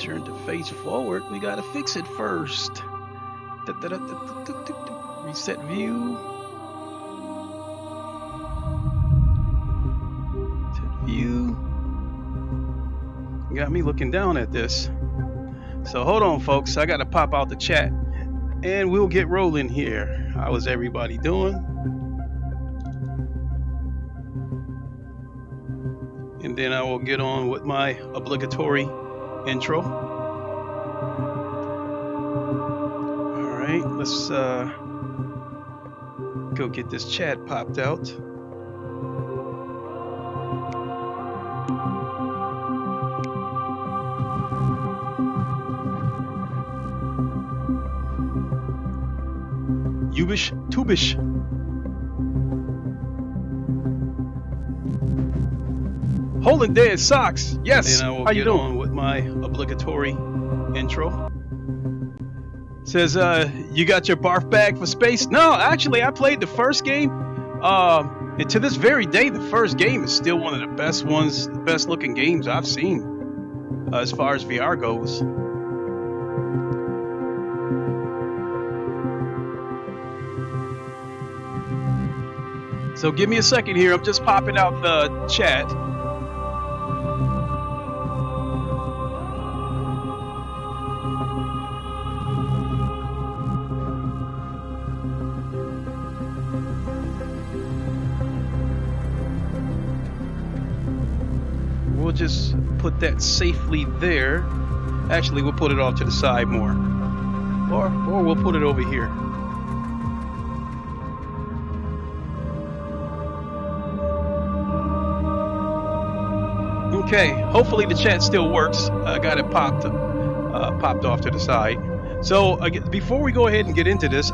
turn to face forward, we gotta fix it first. Reset view. Reset view. Got me looking down at this. So hold on, folks. I gotta pop out the chat and we'll get rolling here. How is everybody doing? And then I will get on with my obligatory intro. All right, let's go get this chat popped out. Yubish Tubish. Holding Dead Socks. Yes. And I will get on with my obligatory intro. Says, you got your barf bag for space? No, actually, I played the first game. And to this very day, the first game is still one of the best ones, the best looking games I've seen as far as VR goes. So give me a second here. I'm just popping out the chat. We'll just put that safely there. Actually, we'll put it off to the side more. Or we'll put it over here. Okay, hopefully the chat still works. I got it popped off to the side. So before we go ahead and get into this,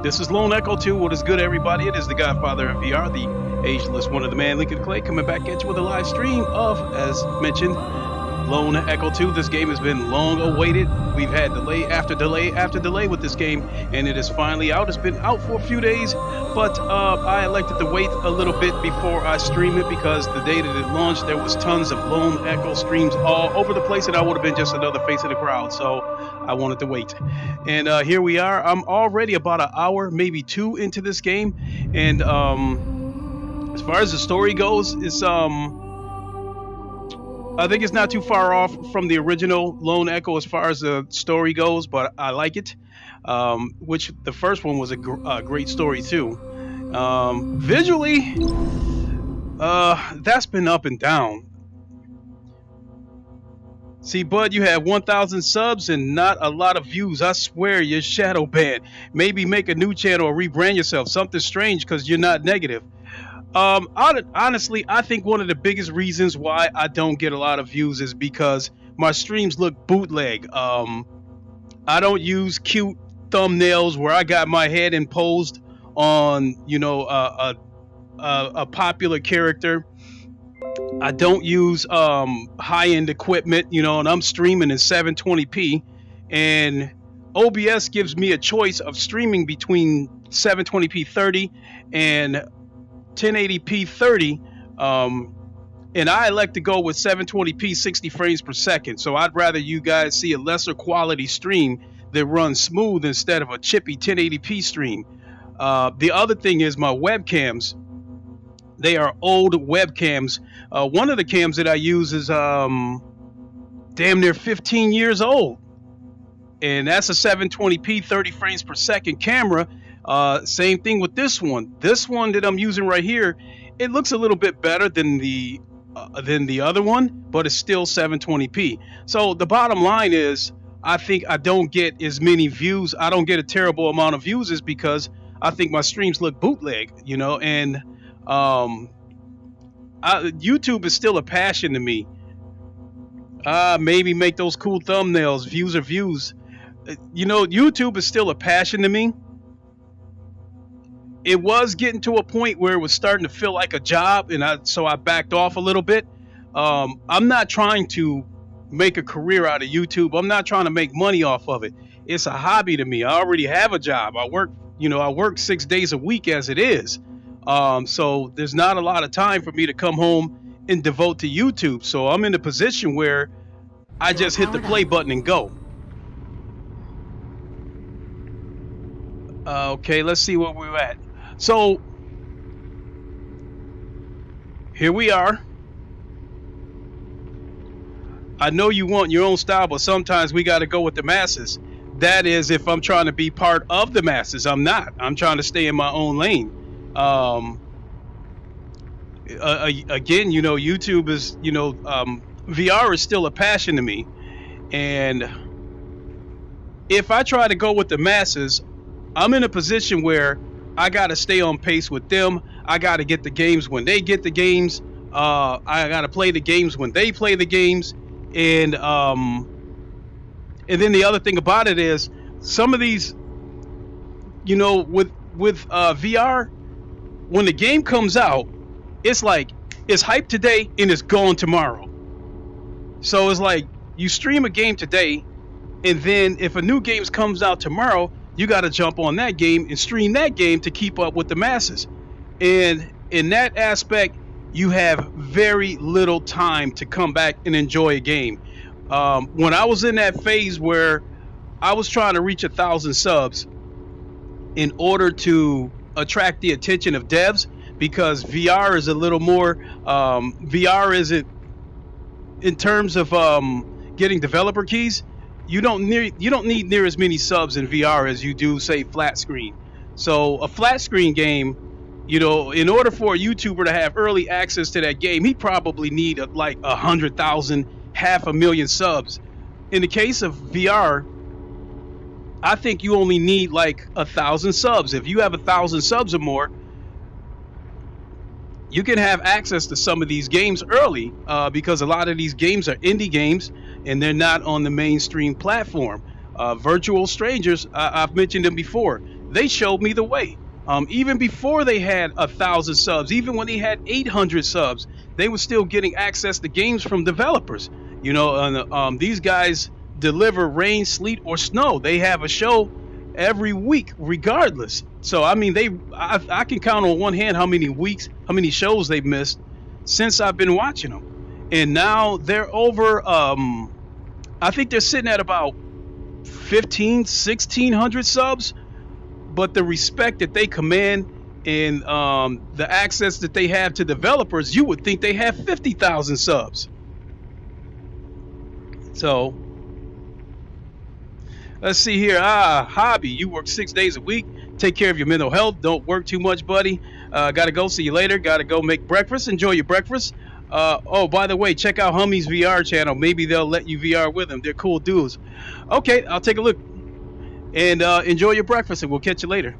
this is Lone Echo 2. What is good, everybody? It is the Godfather of VR, the ageless one of the man, Lincoln Clay, coming back at you with a live stream of, as mentioned, Lone Echo 2. This game has been long awaited. We've had delay after delay after delay with this game, and it is finally out. It's been out for a few days, but I elected to wait a little bit before I stream it because the day that it launched, there was tons of Lone Echo streams all over the place, and I would have been just another face of the crowd, so I wanted to wait. And here we are. I'm already about an hour, maybe two into this game, and as far as the story goes, it's I think it's not too far off from the original Lone Echo as far as the story goes, but I like it. Which the first one was a great story too. Visually, that's been up and down. See, Bud, you have 1,000 subs and not a lot of views. I swear you're shadow banned. Maybe make a new channel or rebrand yourself. Something strange because you're not negative. Honestly, I think one of the biggest reasons why I don't get a lot of views is because my streams look bootleg. I don't use cute thumbnails where I got my head imposed on, a popular character. I don't use high-end equipment, and I'm streaming in 720p, and OBS gives me a choice of streaming between 720p 30 and 1080p 30, and I like to go with 720p 60 frames per second. So I'd rather you guys see a lesser quality stream that runs smooth instead of a chippy 1080p stream. The other thing is my webcams. They are old webcams. One of the cams that I use is damn near 15 years old, and that's a 720p 30 frames per second camera. Same thing with this one. This one that I'm using right here, it looks a little bit better than the other one, but it's still 720p. So the bottom line is, I think I don't get as many views. I don't get a terrible amount of views is because I think my streams look bootleg, and YouTube is still a passion to me. Maybe make those cool thumbnails. Views are views. YouTube is still a passion to me. It was getting to a point where it was starting to feel like a job, and so I backed off a little bit. I'm not trying to make a career out of YouTube. I'm not trying to make money off of it. It's a hobby to me. I already have a job. I work 6 days a week as it is. So there's not a lot of time for me to come home and devote to YouTube. So I'm in a position where I just hit the play button and go. Okay, let's see where we're at. So here we are. I know you want your own style, but sometimes we got to go with the masses. That is, if I'm trying to be part of the masses. I'm not. I'm trying to stay in my own lane. Again, you know, YouTube is, you know, VR is still a passion to me. And if I try to go with the masses, I'm in a position where I got to stay on pace with them. I got to get the games when they get the games. I got to play the games when they play the games. And then the other thing about it is some of these, you know, with VR, when the game comes out, it's like it's hyped today and it's gone tomorrow. So it's like you stream a game today, and then if a new game comes out tomorrow, you got to jump on that game and stream that game to keep up with the masses. And in that aspect, you have very little time to come back and enjoy a game. When I was in that phase where I was trying to reach 1,000 subs in order to attract the attention of devs, because VR is a little more, VR isn't, in terms of getting developer keys, you don't need near as many subs in VR as you do, say, flat screen. So a flat screen game, you know, in order for a YouTuber to have early access to that game, he probably need like 100,000, 500,000 subs. In the case of VR, I think you only need like 1,000 subs. If you have 1,000 subs or more, you can have access to some of these games early, because a lot of these games are indie games and they're not on the mainstream platform. Virtual Strangers, I've mentioned them before. They showed me the way. Even before they had 1,000 subs, even when they had 800 subs, they were still getting access to games from developers. You know, and these guys deliver rain, sleet, or snow. They have a show every week, regardless. So I mean, I can count on one hand how many shows they've missed since I've been watching them, and now they're over. I think they're sitting at about 1,600 subs. But the respect that they command and the access that they have to developers, you would think they have 50,000 subs. So let's see here. Hobby, you work 6 days a week. Take care of your mental health. Don't work too much, buddy. Gotta go. See you later. Gotta go make breakfast. Enjoy your breakfast. Oh, by the way, check out Hummy's VR channel. Maybe they'll let you VR with them. They're cool dudes. Okay, I'll take a look. And enjoy your breakfast, and we'll catch you later.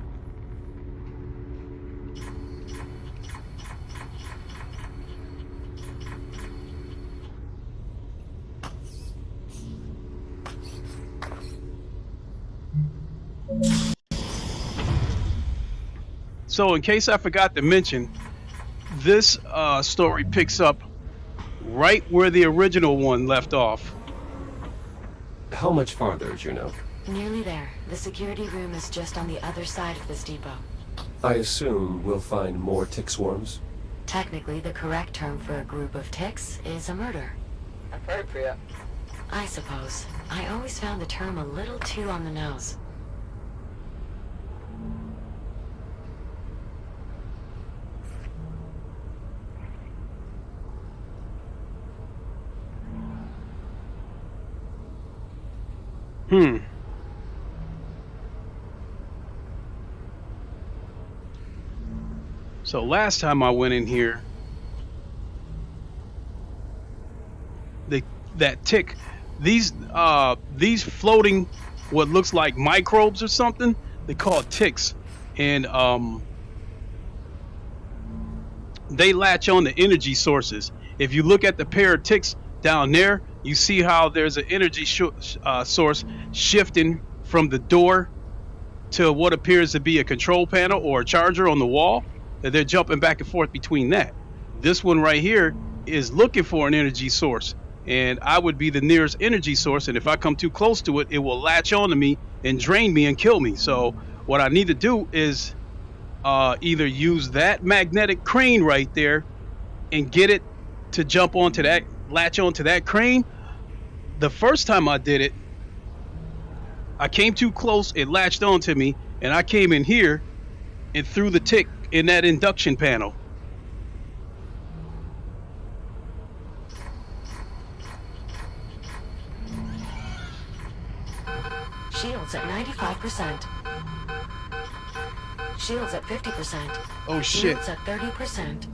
So in case I forgot to mention, this story picks up right where the original one left off. How much farther, Juno? Nearly there. The security room is just on the other side of this depot. I assume we'll find more tick swarms? Technically, the correct term for a group of ticks is a murder. Appropriate. I suppose. I always found the term a little too on the nose. So last time I went in here, that tick, these floating, what looks like microbes or something, they call it ticks, and they latch on to energy sources. If you look at the pair of ticks down there, you see how there's an energy source shifting from the door to what appears to be a control panel or a charger on the wall. They're jumping back and forth between that. This one right here is looking for an energy source, and I would be the nearest energy source, and if I come too close to it, it will latch onto me and drain me and kill me. So what I need to do is either use that magnetic crane right there and get it to jump onto that, latch onto that crane, The first time I did it, I came too close, it latched onto me, and I came in here and threw the tick in that induction panel. Shields at 95%. Shields at 50%. Oh shit. Shields at 30%.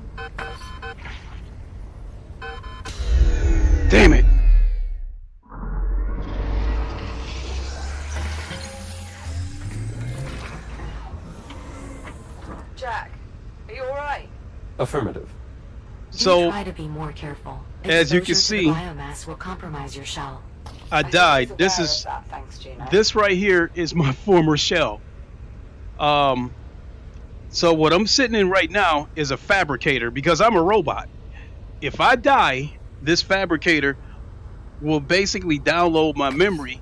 Damn it. Jack, are you alright? Affirmative. So, try to be more careful. as you can Exposure to see, the biomass will compromise your shell. I died. This Aware is of that, thanks, Gina. this right here is my former shell. So what I'm sitting in right now is a fabricator because I'm a robot. If I die, this fabricator will basically download my memory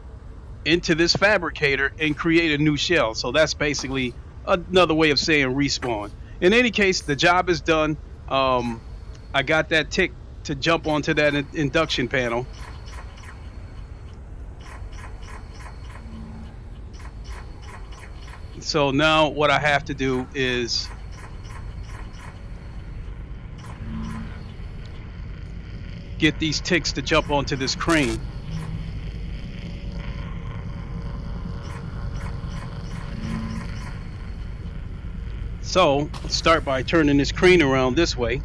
into this fabricator and create a new shell. So that's basically another way of saying respawn. In any case, the job is done. I got that tick to jump onto that induction panel. So now what I have to do is get these ticks to jump onto this crane. So start by turning this crane around this way,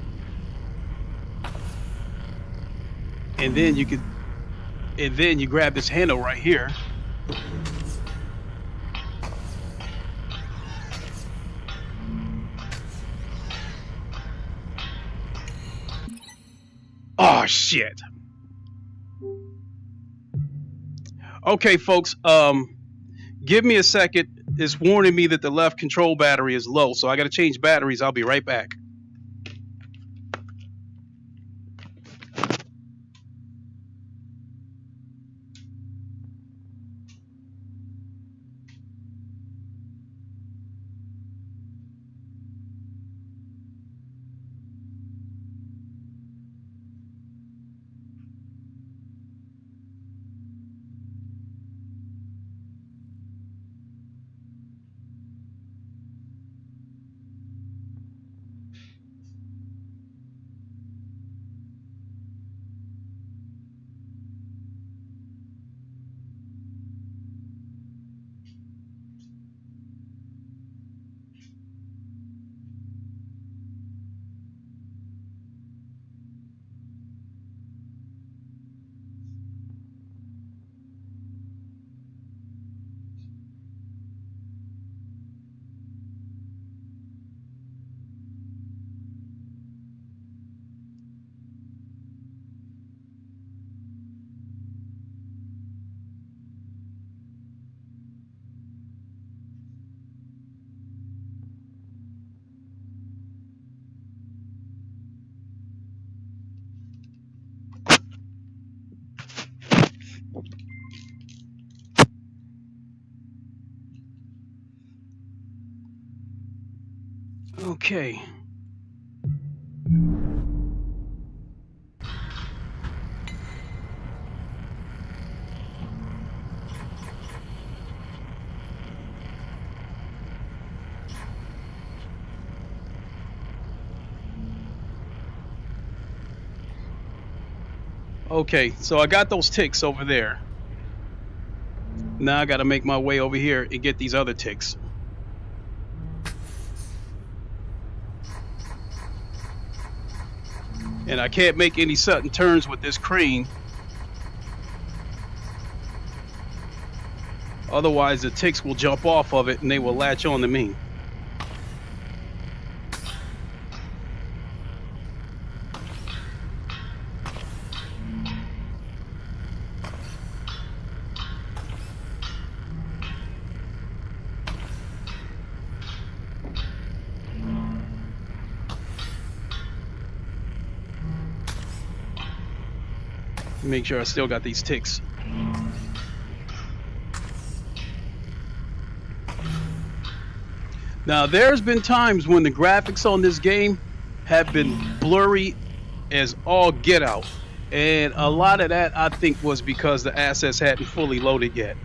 and then you grab this handle right here. Oh shit. Okay, folks, give me a second. It's warning me that the left control battery is low, so I got to change batteries. I'll be right back. Okay. Okay, so I got those ticks over there. Now I got to make my way over here and get these other ticks. And I can't make any sudden turns with this crane. Otherwise the ticks will jump off of it and they will latch on to me. Make sure I still got these ticks. Now there's been times when the graphics on this game have been blurry as all get out, And a lot of that, I think, was because the assets hadn't fully loaded yet.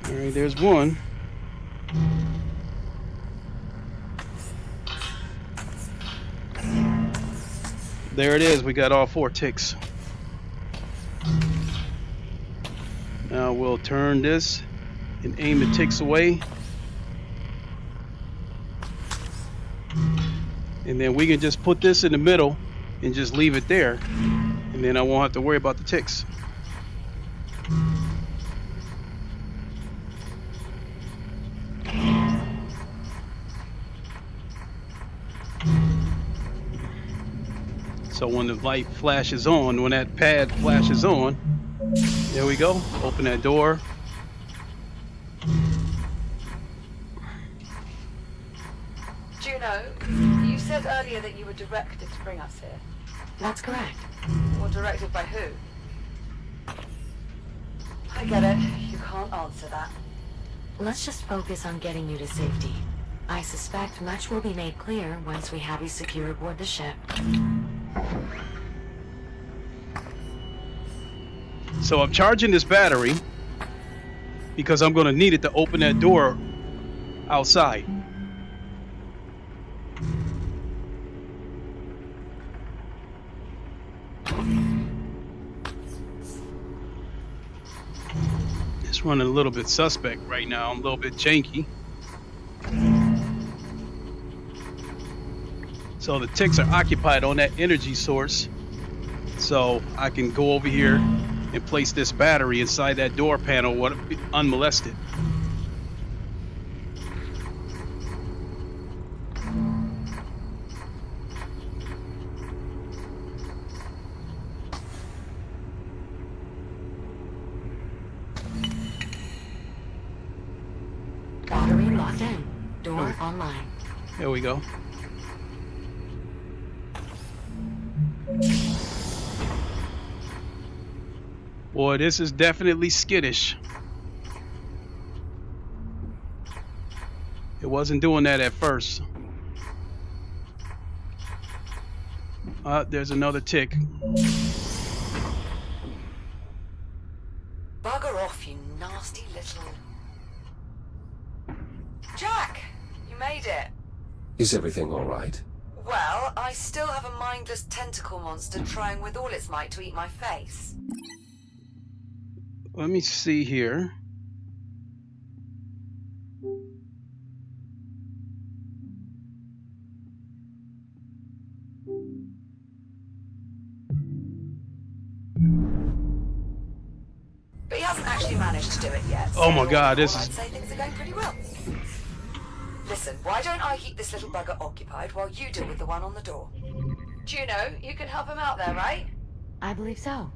Alright, there's one. There it is. We got all 4 ticks. Now we'll turn this and aim the ticks away. And then we can just put this in the middle and just leave it there. And then I won't have to worry about the ticks. So when the light flashes on, when that pad flashes on, there we go. Open that door. Juno, you said earlier that you were directed to bring us here. That's correct. Or directed by who? I get it. You can't answer that. Let's just focus on getting you to safety. I suspect much will be made clear once we have you secure aboard the ship. So I'm charging this battery because I'm going to need it to open that door outside. It's running a little bit suspect right now. I'm a little bit janky. So the ticks are occupied on that energy source. So I can go over here and place this battery inside that door panel unmolested. Battery locked in. Door online. There we go. Boy, this is definitely skittish. It wasn't doing that at first. There's another tick. Bugger off, you nasty little... Jack! You made it. Is everything all right? Well, I still have a mindless tentacle monster trying with all its might to eat my face. Let me see here. But he hasn't actually managed to do it yet. Oh my God, I'd say things are going pretty well. Listen, why don't I keep this little bugger occupied while you deal with the one on the door? Juno, you can help him out there, right? I believe so.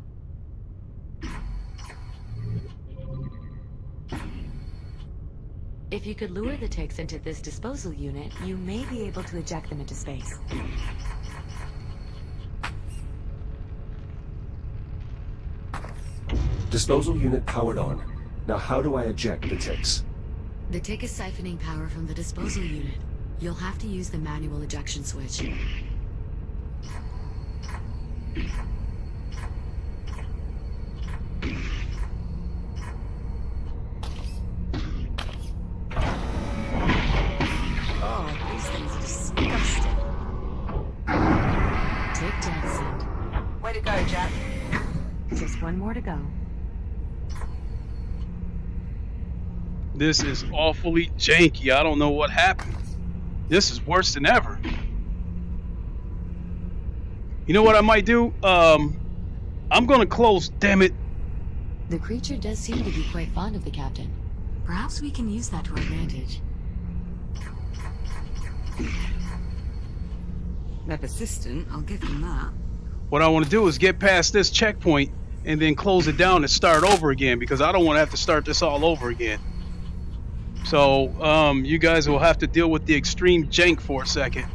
If you could lure the ticks into this disposal unit, you may be able to eject them into space. Disposal unit powered on. Now how do I eject the ticks? The tick is siphoning power from the disposal unit. You'll have to use the manual ejection switch. Oh, these things are disgusting. Tick jettisoned. Way to go, Jack. Just one more to go. This is awfully janky. I don't know what happened. This is worse than ever. You know what I might do? I'm gonna close, damn it. The creature does seem to be quite fond of the captain. Perhaps we can use that to our advantage. They're persistent, I'll give them that. What I want to do is get past this checkpoint and then close it down and start over again, because I don't want to have to start this all over again. So you guys will have to deal with the extreme jank for a second.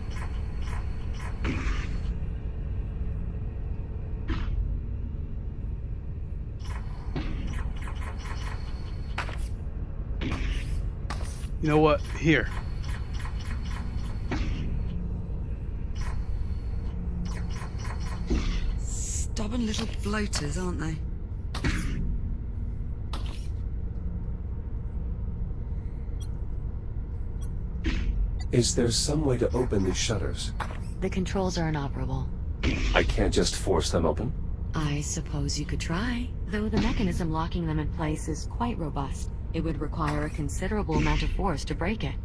You know what? Here. Stubborn little bloaters, aren't they? Is there some way to open these shutters? The controls are inoperable. I can't just force them open? I suppose you could try, though the mechanism locking them in place is quite robust. It would require a considerable amount of force to break it.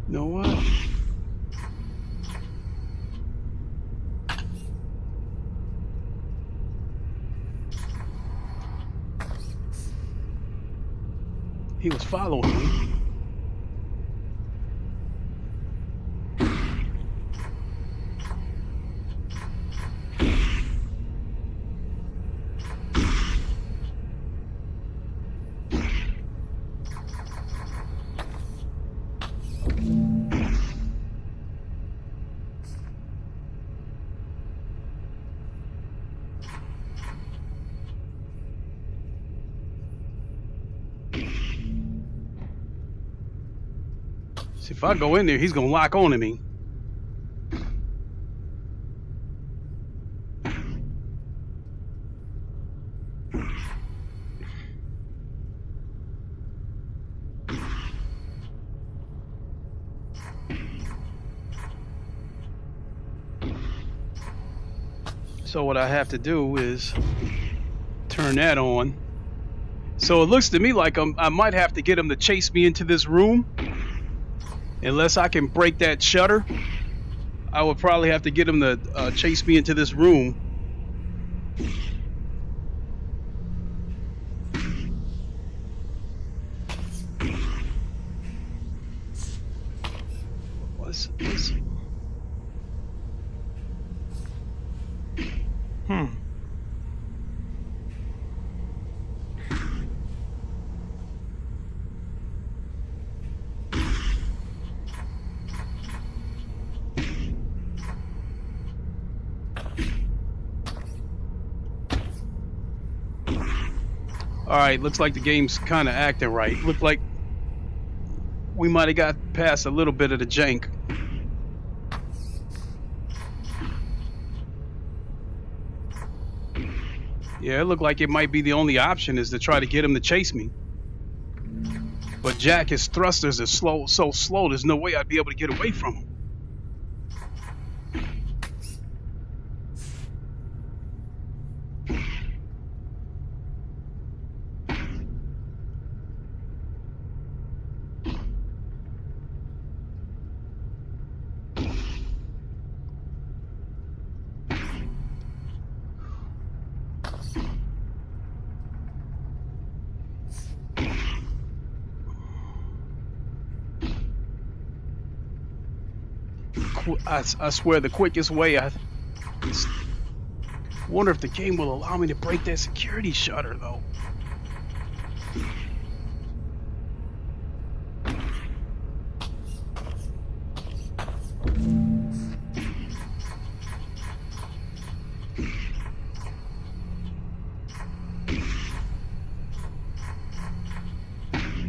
You know what? He was following me. See, if I go in there, he's gonna lock on to me. So what I have to do is turn that on. So it looks to me like I might have to get him to chase me into this room. Unless I can break that shutter, I would probably have to get him to chase me into this room. What's Alright, looks like the game's kind of acting right. Looked like we might have got past a little bit of the jank. Yeah, it looked like it might be the only option is to try to get him to chase me. But Jack, his thrusters are so slow, there's no way I'd be able to get away from him. I swear the quickest way, I wonder if the game will allow me to break that security shutter though.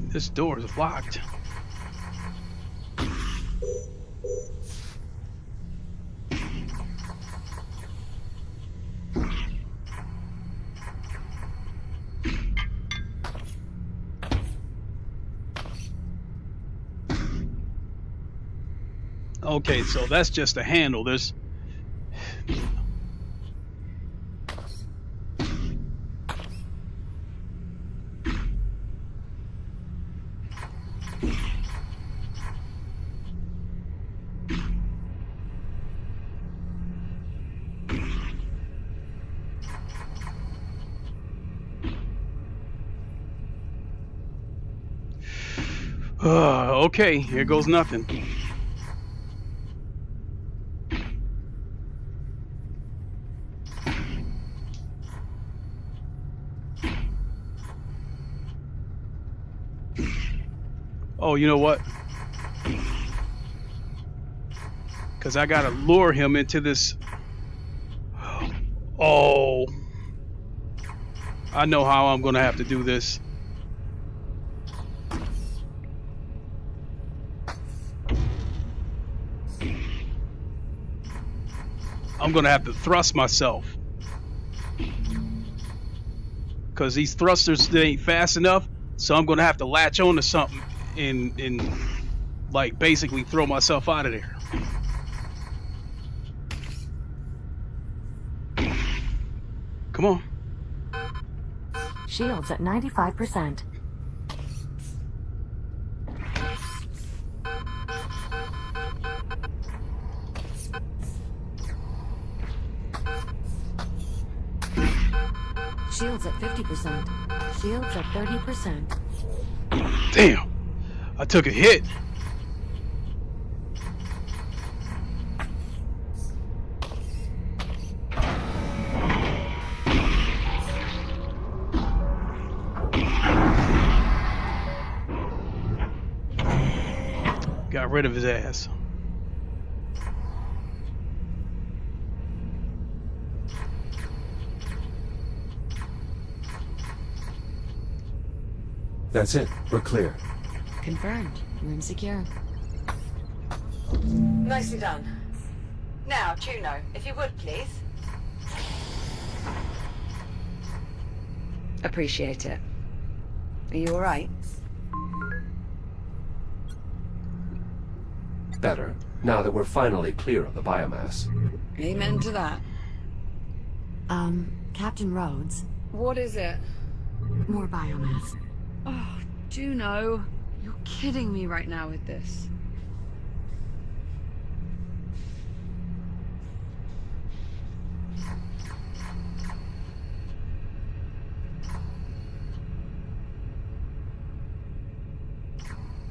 This door is locked. Okay, so that's just a handle. There's Okay, here goes nothing. Oh, you know what? Because I gotta lure him into this. Oh, I know how I'm gonna have to do this. I'm gonna have to thrust myself. Because these thrusters, they ain't fast enough. So I'm gonna have to latch on to something and like basically throw myself out of there. Come on. Shields at 95%. Shields at 50%. Shields at 30%. Damn. I took a hit. Got rid of his ass. That's it. We're clear. Confirmed. Room secure. Nicely done. Now, Juno, if you would, please. Appreciate it. Are you alright? Better, now that we're finally clear of the biomass. Amen to that. Captain Rhodes, What is it? more biomass. Oh, Juno. You're kidding me right now with this.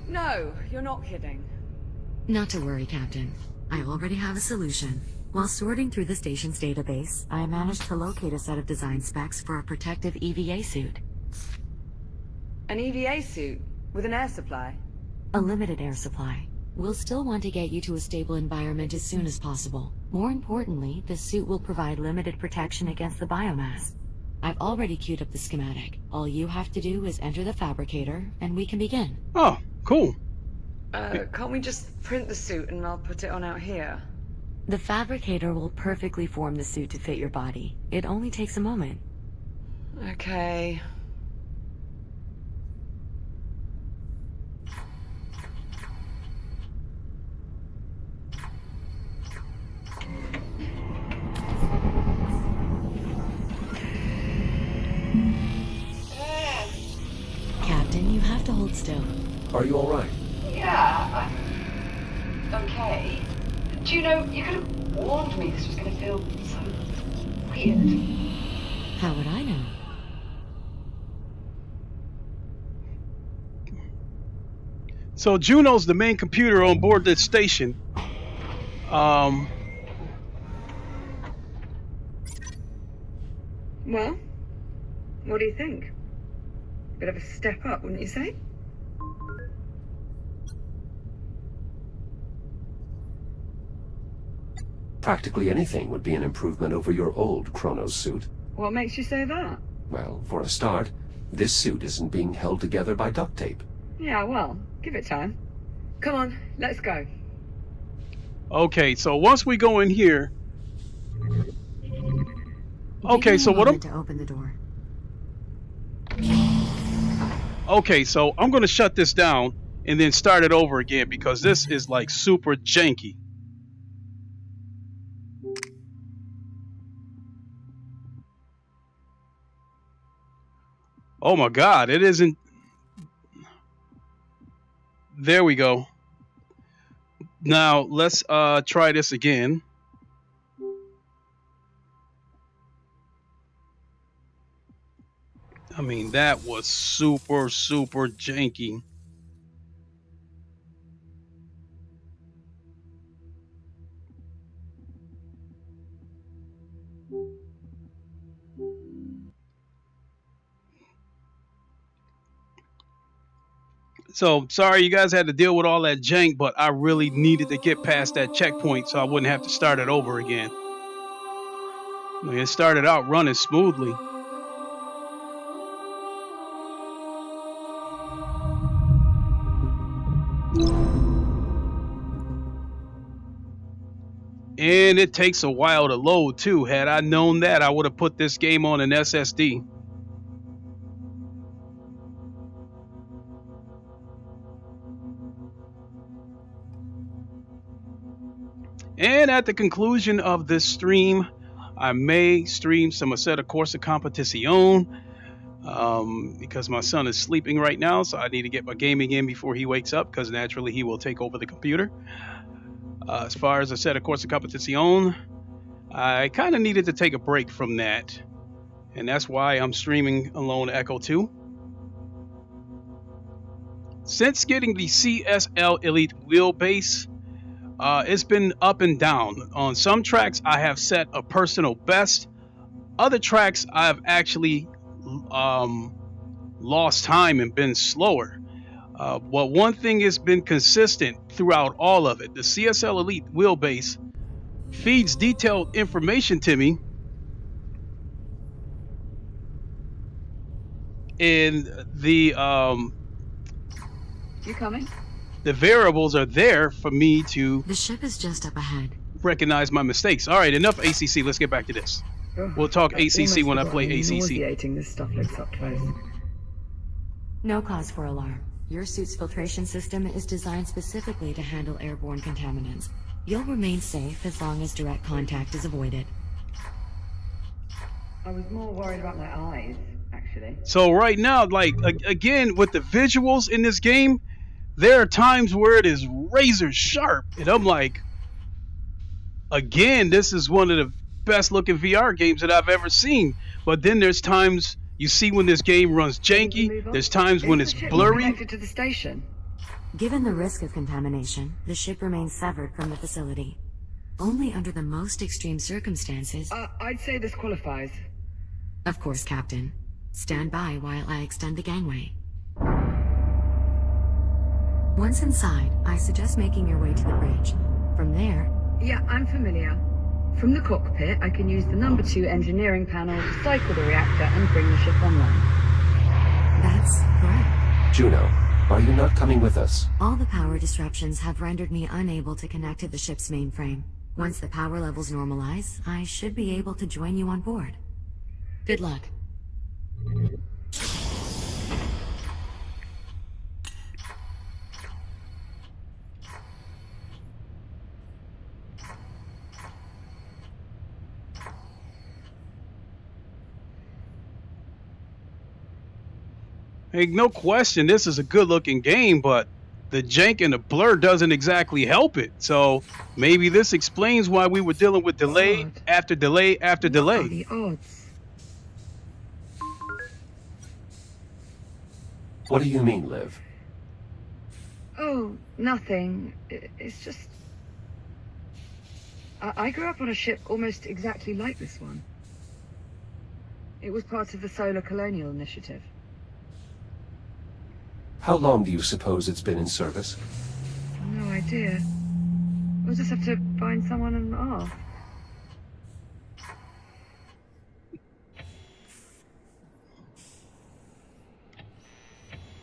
No, you're not kidding. Not to worry, Captain. I already have a solution. While sorting through the station's database, I managed to locate a set of design specs for a protective EVA suit. An EVA suit? With an air supply? A limited air supply. We'll still want to get you to a stable environment as soon as possible. More importantly, the suit will provide limited protection against the biomass. I've already queued up the schematic. All you have to do is enter the fabricator, and we can begin. Oh, cool. Can't we just print the suit and I'll put it on out here? The fabricator will perfectly form the suit to fit your body. It only takes a moment. Okay. Captain, you have to hold still. Are you alright? Yeah, I'm okay. Juno, you could have warned me this was going to feel so weird. How would I know? So Juno's the main computer on board this station. Well, what do you think? Bit of a step up, wouldn't you say? Practically anything would be an improvement over your old Chronos suit. What makes you say that? Well, for a start, this suit isn't being held together by duct tape. Yeah, well, give it time. Come on, let's go. Okay, so once we go in here. Okay, so what I'm to open the door. Okay, so I'm gonna shut this down and then start it over again because this is like super janky. Oh my god, it isn't. There we go. Now let's try this again. I mean, that was super janky. So sorry you guys had to deal with all that jank, but I really needed to get past that checkpoint so I wouldn't have to start it over again. It started out running smoothly. And it takes a while to load too. Had I known that, I would have put this game on an SSD. And at the conclusion of this stream, I may stream some Assetto Corsa Competizione because my son is sleeping right now, so I need to get my gaming in before he wakes up, because naturally he will take over the computer. As far as Assetto Corsa Competizione, I kind of needed to take a break from that, and that's why I'm streaming Alone Echo 2. Since getting the CSL Elite wheelbase, it's been up and down. On some tracks I have set a personal best. Other tracks I have actually lost time and been slower. But one thing has been consistent throughout all of it. The CSL Elite wheelbase feeds detailed information to me, and the You coming? the variables are there for me to The ship is just up ahead. recognize my mistakes. All right, enough ACC. Let's get back to this. We'll talk ACC when I play ACC. Nauseating this stuff looks up close. No cause for alarm. Your suit's filtration system is designed specifically to handle airborne contaminants. You'll remain safe as long as direct contact is avoided. I was more worried about my eyes, actually. So right now, like again, with the visuals in this game, there are times where it is razor sharp, and I'm like, again, this is one of the best looking VR games that I've ever seen. But then there's times you see when this game runs janky. There's times when it's blurry. Connected to the station. Given the risk of contamination, the ship remains severed from the facility. Only under the most extreme circumstances... I'd say this qualifies. Of course, Captain. Stand by while I extend the gangway. Once inside, I suggest making your way to the bridge. From there... Yeah, I'm familiar. From the cockpit, I can use the number 2 engineering panel to cycle the reactor and bring the ship online. That's correct. Juno, are you not coming with us? All the power disruptions have rendered me unable to connect to the ship's mainframe. Once the power levels normalize, I should be able to join you on board. Good luck. Hey, no question, this is a good looking game, but the jank and the blur doesn't exactly help it. So maybe this explains why we were dealing with delay after delay after What are delay. the odds? What do you mean, Liv? Oh, nothing. It's just... I grew up on a ship almost exactly like this one. It was part of the Solar Colonial Initiative. How long do you suppose it's been in service? No idea. We'll just have to find someone and ask.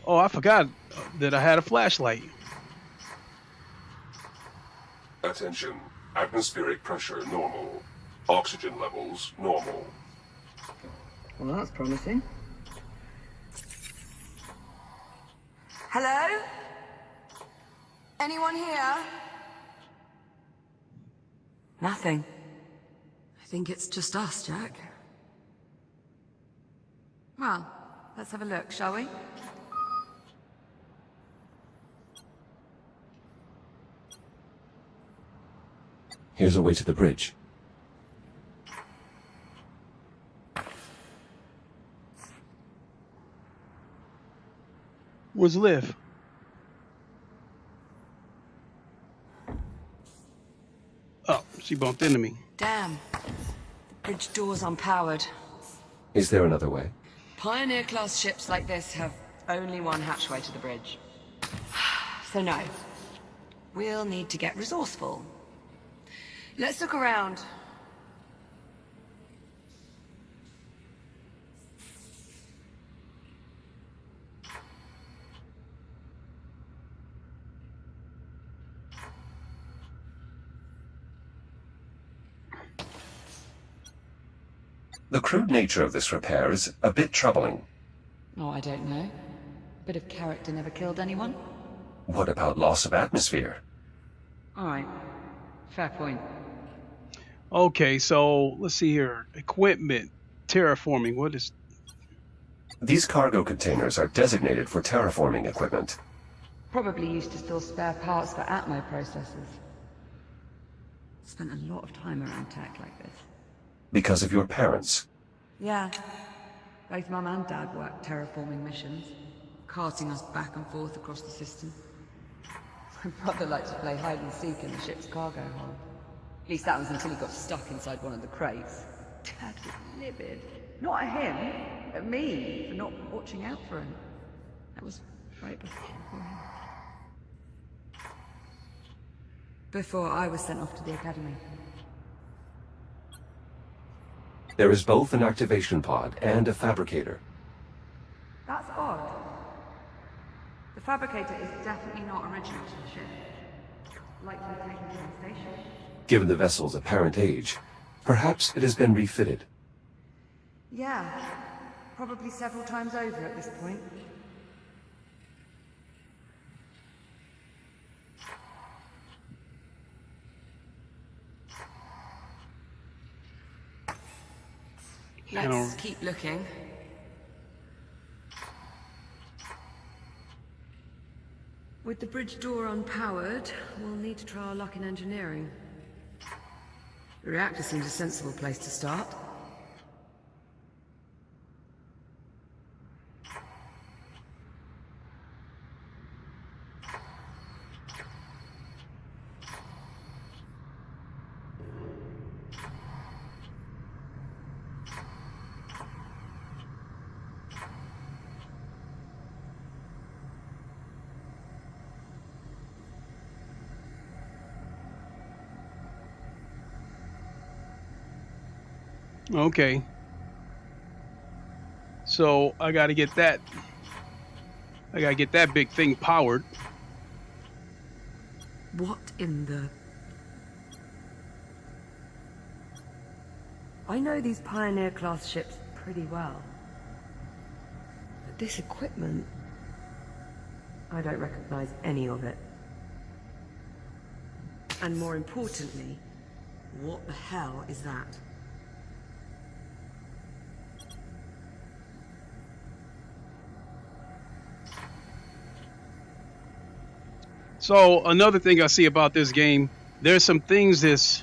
Oh, I forgot that I had a flashlight. Attention. Atmospheric pressure normal. Oxygen levels normal. Well, that's promising. Hello? Anyone here? Nothing. I think it's just us, Jack. Well, let's have a look, shall we? Here's a way to the bridge. Where's Liv? Oh, she bumped into me. Damn. The Bridge door's unpowered. Is there another way? Pioneer-class ships like this have only one hatchway to the bridge. So no. We'll need to get resourceful. Let's look around. The crude nature of this repair is a bit troubling. Oh, I don't know. Bit of character never killed anyone? What about loss of atmosphere? Alright. Fair point. Okay, so let's see here. Equipment, terraforming. What is? These cargo containers are designated for terraforming equipment. Probably used to store spare parts for Atmo processors. Spent a lot of time around tech like this. Because of your parents. Yeah. Both Mum and Dad worked terraforming missions, carting us back and forth across the system. My brother liked to play hide and seek in the ship's cargo hold. At least that was until he got stuck inside one of the crates. Dad was livid. Not at him, at me, for not watching out for him. That was right before him. Before I was sent off to the academy. There is both an activation pod and a fabricator. That's odd. The fabricator is definitely not original to the ship. Likely taken from the station. Given the vessel's apparent age, perhaps it has been refitted. Yeah. Probably several times over at this point. Let's keep looking. With the bridge door unpowered, we'll need to try our luck in engineering. The reactor seems a sensible place to start. Okay. So I gotta get that. I gotta get that big thing powered. What in the... I know these Pioneer-class ships pretty well. But this equipment... I don't recognize any of it. And more importantly, what the hell is that? So another thing I see about this game, there's some things this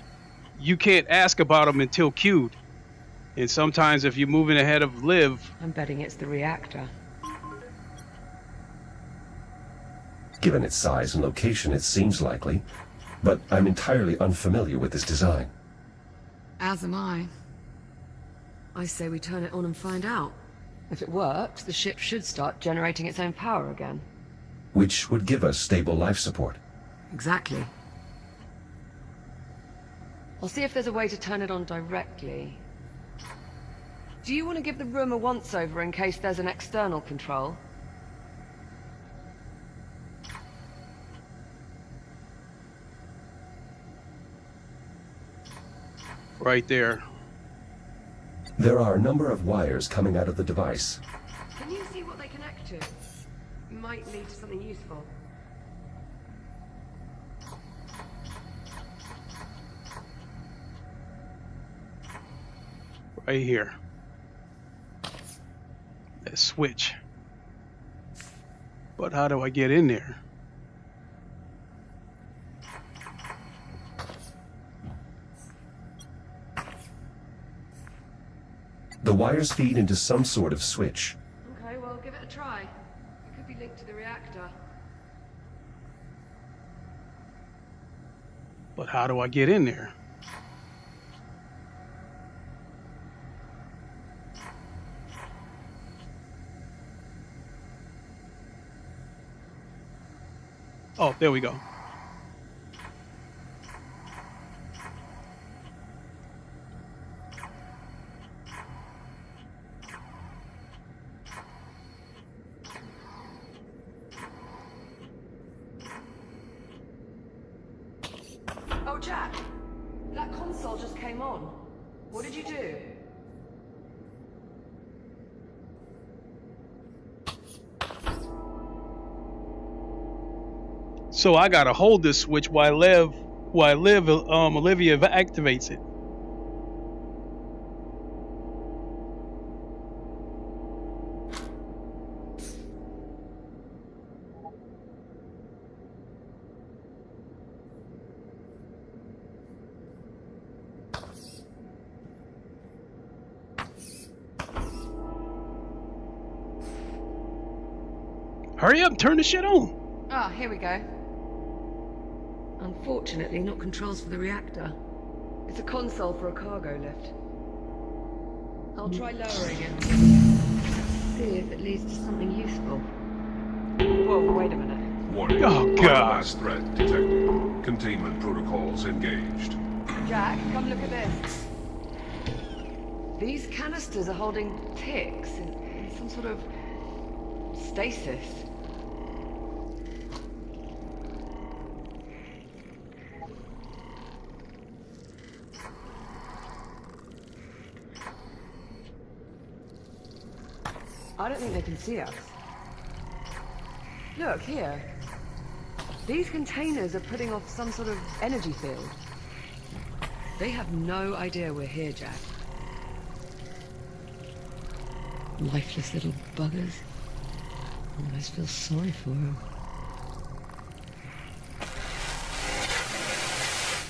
you can't ask about them until queued. And sometimes if you're moving ahead of Liv, I'm betting it's the reactor. Given its size and location, it seems likely, but I'm entirely unfamiliar with this design. As am I. I say we turn it on and find out. If it works, the ship should start generating its own power again. Which would give us stable life support. Exactly. I'll see if there's a way to turn it on directly. Do you want to give the room a once-over in case there's an external control? right there. There are a number of wires coming out of the device. Can you see what they connect to? Might lead to something useful. Right here. That switch. But how do I get in there? The wires feed into some sort of switch. Okay, well, give it a try. It could be linked to the reactor. But how do I get in there? Oh, there we go. Oh, Jack, that console just came on. What did you do? So I gotta hold this switch while Olivia activates it. Hurry up, turn the shit on. Ah, here we go. Unfortunately, not controls for the reactor. It's a console for a cargo lift. I'll try lowering it. See if it leads to something useful. Whoa, wait a minute. Warning. Oh, God. Biomass threat detected. Containment protocols engaged. Jack, come look at this. These canisters are holding ticks in some sort of stasis. I don't think they can see us. Look, here. These containers are putting off some sort of energy field. They have no idea we're here, Jack. Lifeless little buggers. I almost feel sorry for them.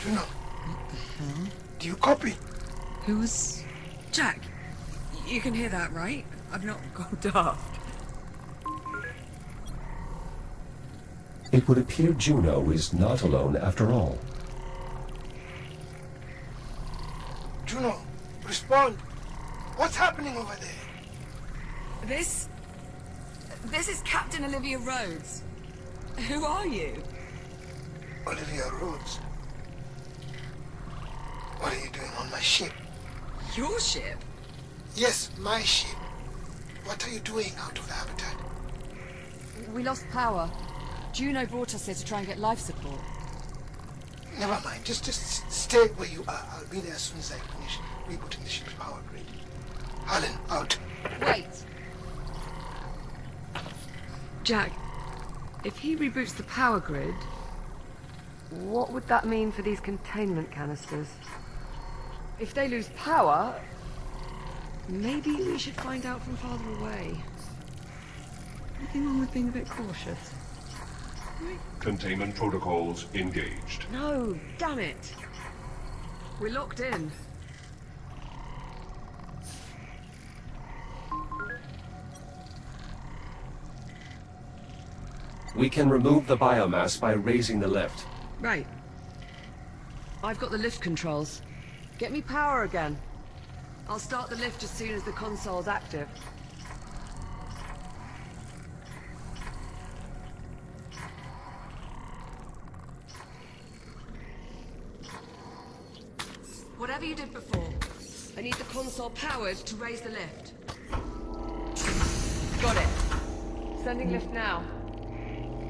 Juno, What the hell? do you copy? Who was... Jack, you can hear that, right? I've not gone daft. It would appear Juno is not alone after all. Juno, respond. What's happening over there? This is Captain Olivia Rhodes. Who are you? Olivia Rhodes. What are you doing on my ship? Your ship? Yes, my ship. What are you doing out of the habitat? We lost power. Juno brought us here to try and get life support. Never mind. Just stay where you are. I'll be there as soon as I finish rebooting the ship's power grid. Harlan, out. Wait. Jack, if he reboots the power grid, what would that mean for these containment canisters? If they lose power, maybe we should find out from farther away. Anything wrong with being a bit cautious? Containment protocols engaged. No, damn it. We're locked in. We can remove the biomass by raising the lift. Right. I've got the lift controls. Get me power again. I'll start the lift as soon as the console's active. Whatever you did before, I need the console powered to raise the lift. Got it. Sending lift now.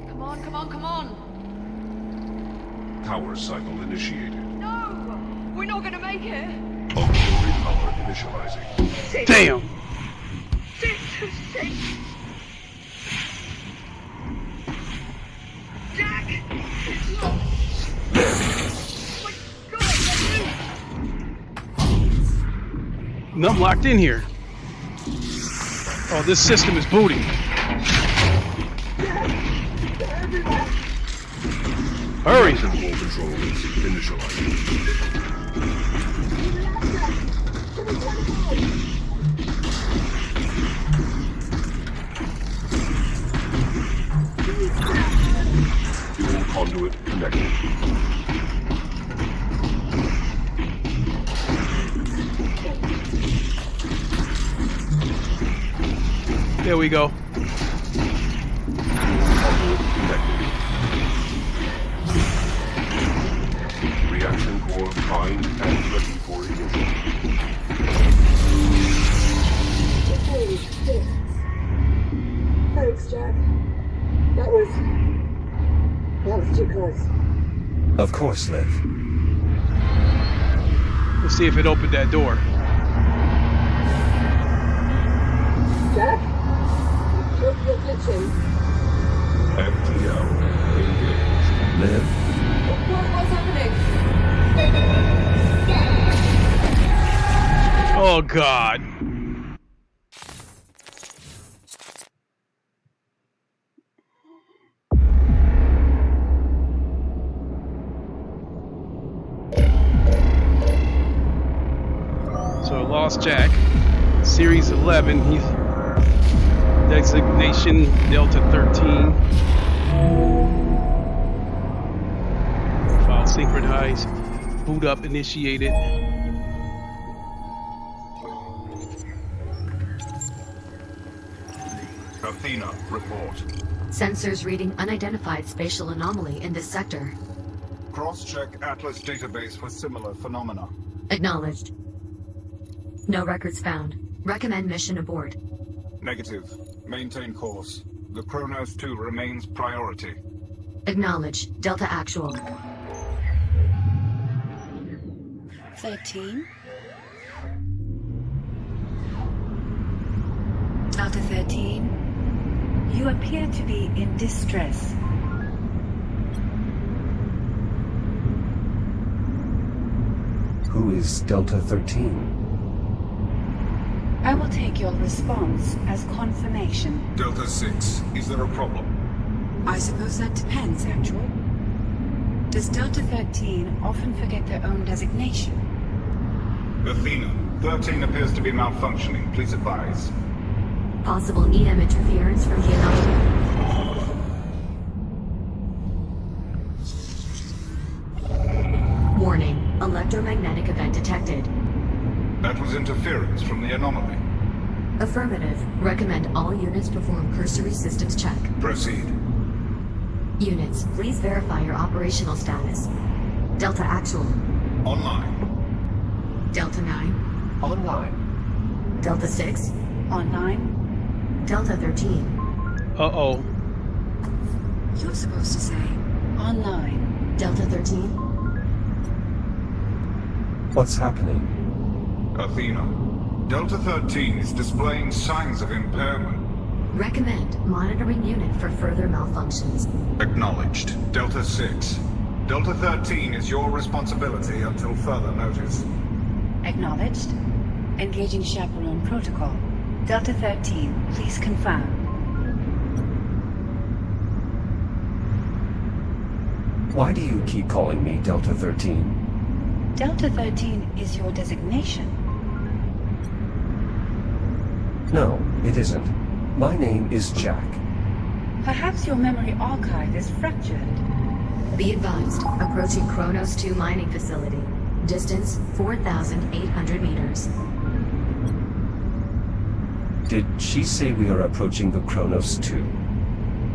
Come on, come on, come on! Power cycle initiated. No! We're not gonna make it! Auxiliary power initializing. Damn. Jack! No, I'm locked in here. Oh, this system is booting. Hurry! Control controls initializing. Fuel conduit connected. There we go. Conduit connected. Defined and ready for ignition. Holy shit. Thanks, Jack. That was too close. Of course, Liv. Let's see if it opened that door. Jack? You're glitching. FTL engaged. Liv? What's happening? Oh God. So Lost Jack, Series 11. He's designation Delta 13. File synchronized. Boot up initiated. Athena, report. Sensors reading unidentified spatial anomaly in this sector. Cross-check Atlas database for similar phenomena. Acknowledged. No records found. Recommend mission abort. Negative. Maintain course. The Kronos 2 remains priority. Acknowledge. Delta Actual. 13? Delta 13? You appear to be in distress. Who is Delta 13? I will take your response as confirmation. Delta 6, is there a problem? I suppose that depends, Actual. Does Delta 13 often forget their own designation? Athena, 13 appears to be malfunctioning. Please advise. Possible EM interference from the anomaly. Warning. Electromagnetic event detected. That was interference from the anomaly. Affirmative. Recommend all units perform cursory systems check. Proceed. Units, please verify your operational status. Delta Actual. Online. Delta 9. Online. Delta 6. Online? Delta 13. Uh-oh. You're supposed to say online. Delta 13. What's happening? Athena, Delta 13 is displaying signs of impairment. Recommend monitoring unit for further malfunctions. Acknowledged. Delta 6. Delta 13 is your responsibility until further notice. Acknowledged. Engaging chaperone protocol. Delta 13, please confirm. Why do you keep calling me Delta 13? Delta 13 is your designation. No, it isn't. My name is Jack. Perhaps your memory archive is fractured. Be advised, approaching Kronos 2 mining facility. Distance 4,800 meters. Did she say we are approaching the Kronos 2?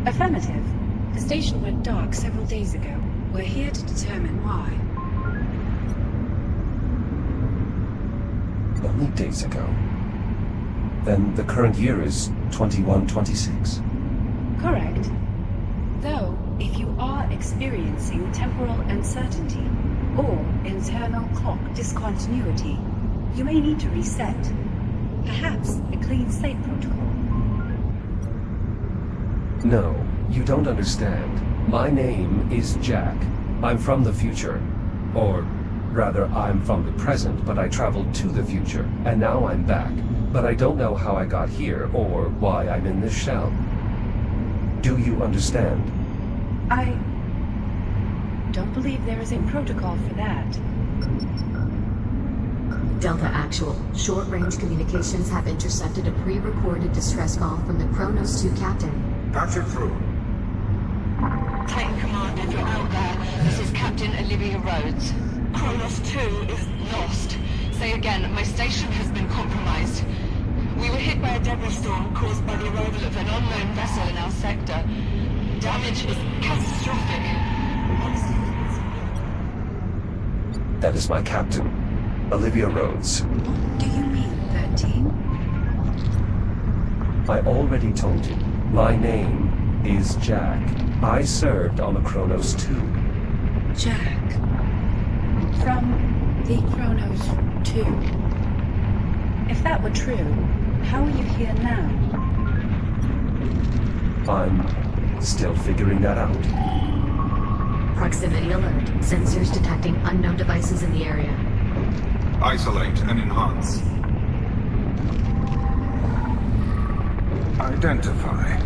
Affirmative. The station went dark several days ago. We're here to determine why. Only days ago. Then the current year is 2126. Correct. Though, if you are experiencing temporal uncertainty or internal clock discontinuity, you may need to reset. Perhaps a clean slate protocol. No, you don't understand. My name is Jack. I'm from the future. Or, rather, I'm from the present, but I traveled to the future, and now I'm back. But I don't know how I got here, or why I'm in this shell. Do you understand? I don't believe there is a protocol for that. Delta Actual. Short-range communications have intercepted a pre-recorded distress call from the Kronos 2 captain. Patch it through. Titan Command, if you're out there, this is Captain Olivia Rhodes. Kronos 2 is lost. Say again, my station has been compromised. We were hit by a debris storm caused by the arrival of an unknown vessel in our sector. Damage is catastrophic. That is my captain, Olivia Rhodes. What do you mean, 13? I already told you. My name is Jack. I served on the Kronos 2. Jack. From the Kronos 2. If that were true, how are you here now? I'm still figuring that out. Proximity alert. Sensors detecting unknown devices in the area. Isolate and enhance. Identify.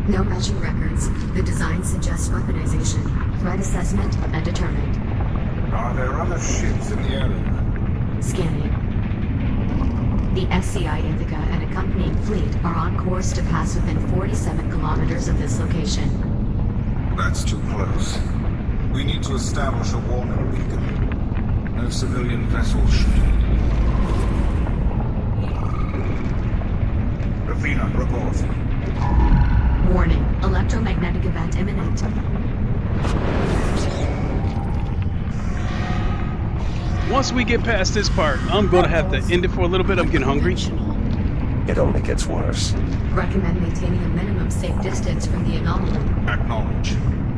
No matching records. The design suggests weaponization. Threat assessment undetermined. Are there other ships in the area? Scanning. The SCI Ithaca and accompanying fleet are on course to pass within 47 kilometers of this location. That's too close. We need to establish a warning beacon. No civilian vessels should. Athena, report. Warning. Electromagnetic event imminent. Once we get past this part, I'm gonna have to end it for a little bit. I'm getting hungry. It only gets worse. Recommend maintaining a minimum safe distance from the anomaly. Acknowledge.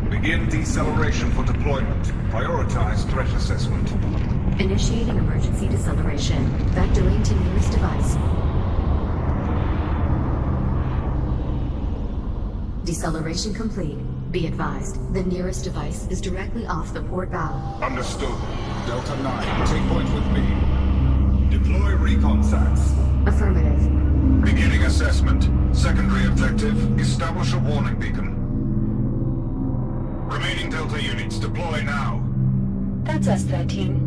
Begin deceleration for deployment. Prioritize threat assessment. Initiating emergency deceleration. Vectoring to nearest device. Deceleration complete. Be advised, the nearest device is directly off the port bow. Understood. Delta 9, take point with me. Deploy recon sats. Affirmative. Beginning assessment. Secondary objective, establish a warning beacon. Remaining Delta units, deploy now. That's us, 13.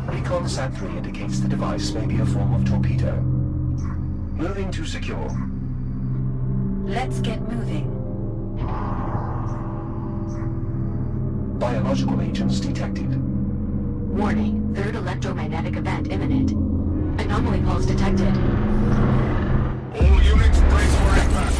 Recon Sat 3 indicates the device may be a form of torpedo. Moving to secure. Let's get moving. Biological agents detected. Warning, third electromagnetic event imminent. Anomaly pulse detected. All units brace for impact.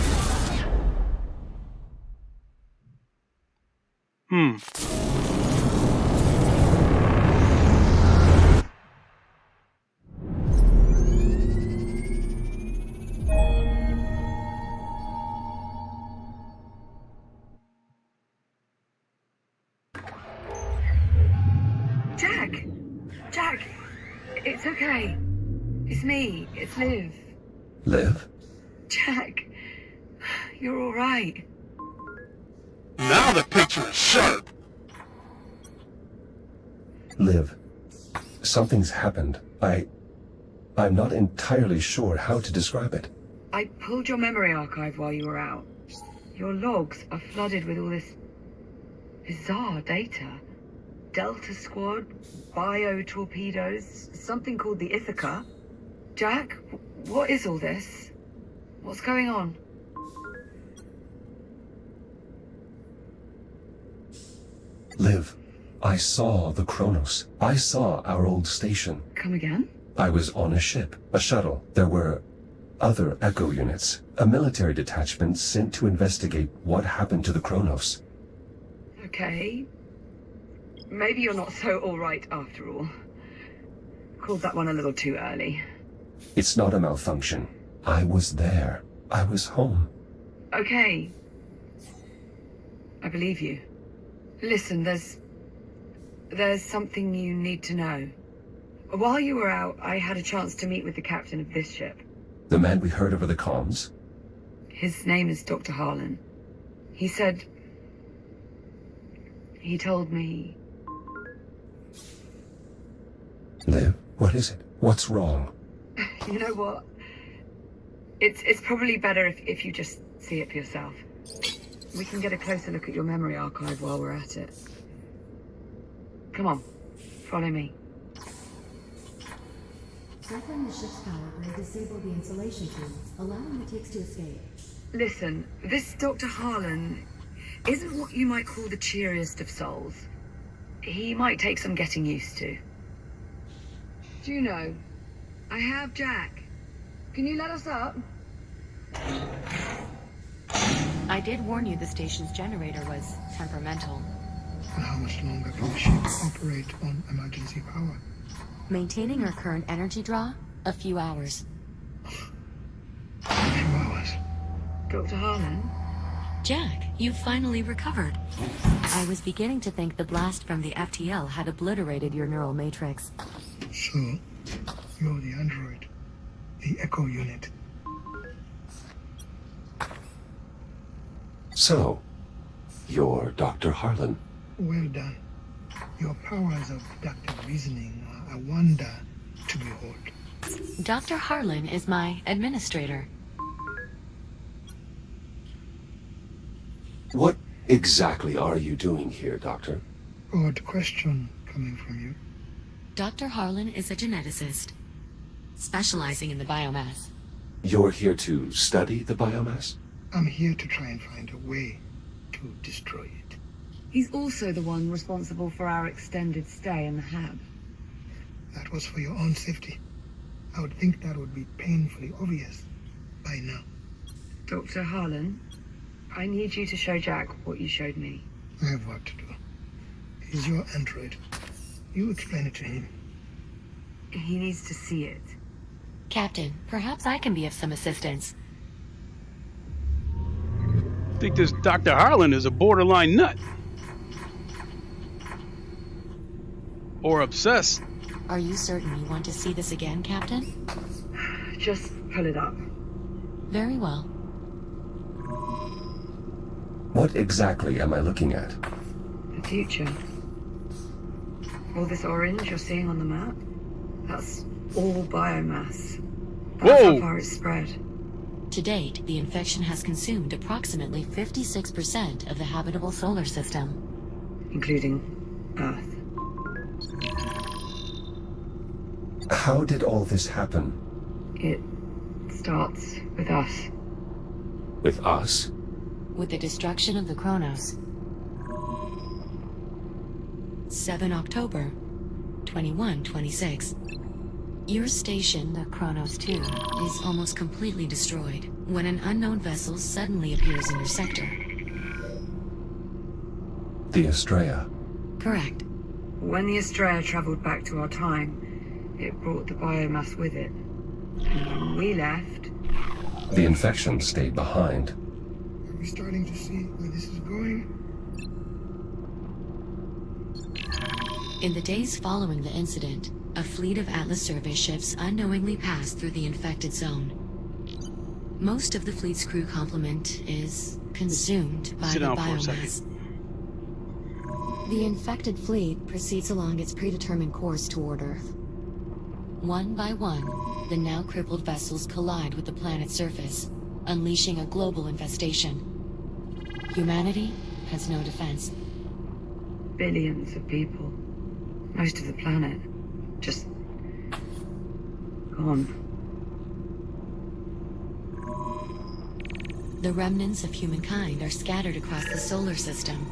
Jack! It's okay. It's me. It's Liv. Liv? Jack, you're all right. Now the picture is sharp. Liv, something's happened. I'm not entirely sure how to describe it. I pulled your memory archive while you were out. Your logs are flooded with all this bizarre data. Delta Squad, bio-torpedoes, something called the Ithaca. Jack, what is all this? What's going on? Liv, I saw the Kronos. I saw our old station. Come again? I was on a ship, a shuttle. There were other Echo units, a military detachment sent to investigate what happened to the Kronos. Okay. Maybe you're not so alright after all. Called that one a little too early. It's not a malfunction. I was there. I was home. Okay. I believe you. Listen, there's something you need to know. While you were out, I had a chance to meet with the captain of this ship. The man we heard over the comms? His name is Dr. Harlan. He said... He told me... Liv, what is it? What's wrong? You know what? It's probably better if you just see it for yourself. We can get a closer look at your memory archive while we're at it. Come on, follow me. Circling the ship's power grid disabled the insulation tubes, allowing the ticks to escape. Listen, this Dr. Harlan isn't what you might call the cheeriest of souls. He might take some getting used to. Do you know, I have Jack. Can you let us up? I did warn you the station's generator was temperamental. And how much longer can the ship operate on emergency power? Maintaining our current energy draw? A few hours. A few hours. Dr. Harlan? Jack, you finally recovered. I was beginning to think the blast from the FTL had obliterated your neural matrix. So, you're the android. The Echo unit. So, you're Dr. Harlan. Well done. Your powers of deductive reasoning are a wonder to behold. Dr. Harlan is my administrator. What exactly are you doing here, Doctor? Odd question coming from you. Dr. Harlan is a geneticist, specializing in the biomass. You're here to study the biomass? I'm here to try and find a way to destroy it. He's also the one responsible for our extended stay in the hab. That was for your own safety. I would think that would be painfully obvious by now. Dr. Harlan, I need you to show Jack what you showed me. I have work to do. He's your android. You explain it to him. He needs to see it. Captain, perhaps I can be of some assistance. I think this Dr. Harlan is a borderline nut. Or obsessed. Are you certain you want to see this again, Captain? Just pull it up. Very well. What exactly am I looking at? The future. All this orange you're seeing on the map, that's all biomass. That's how far it's spread. To date, the infection has consumed approximately 56% of the habitable solar system. Including Earth. How did all this happen? It starts with us. With us? With the destruction of the Kronos. 7 October, 2126. Your station, the Kronos 2, is almost completely destroyed when an unknown vessel suddenly appears in your sector. The Estrella. Correct. When the Estrella traveled back to our time, it brought the biomass with it. And when we left... The infection stayed behind. Are we starting to see where this is going? In the days following the incident, a fleet of Atlas service ships unknowingly passed through the infected zone. Most of the fleet's crew complement is consumed by the biomass. The infected fleet proceeds along its predetermined course toward Earth. One by one, the now crippled vessels collide with the planet's surface, unleashing a global infestation. Humanity has no defense. Billions of people. Most of the planet. Just... gone. The remnants of humankind are scattered across the solar system.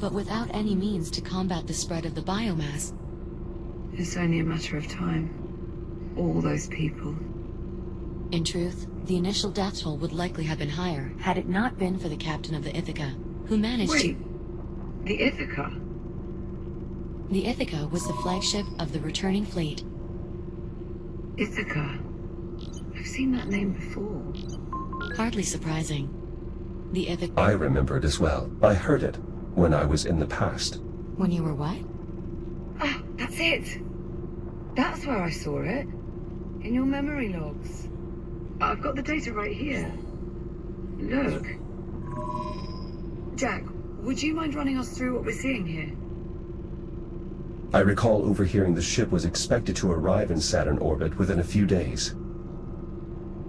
But without any means to combat the spread of the biomass. It's only a matter of time. All those people. In truth, the initial death toll would likely have been higher had it not been for the captain of the Ithaca, who managed Wait, the Ithaca? The Ithaca was the flagship of the returning fleet. Ithaca? I've seen that name before. Hardly surprising. The Ithaca... I remember it as well. I heard it when I was in the past. When you were what? Ah, that's it! That's where I saw it. In your memory logs. I've got the data right here. Look. Jack, would you mind running us through what we're seeing here? I recall overhearing the ship was expected to arrive in Saturn orbit within a few days.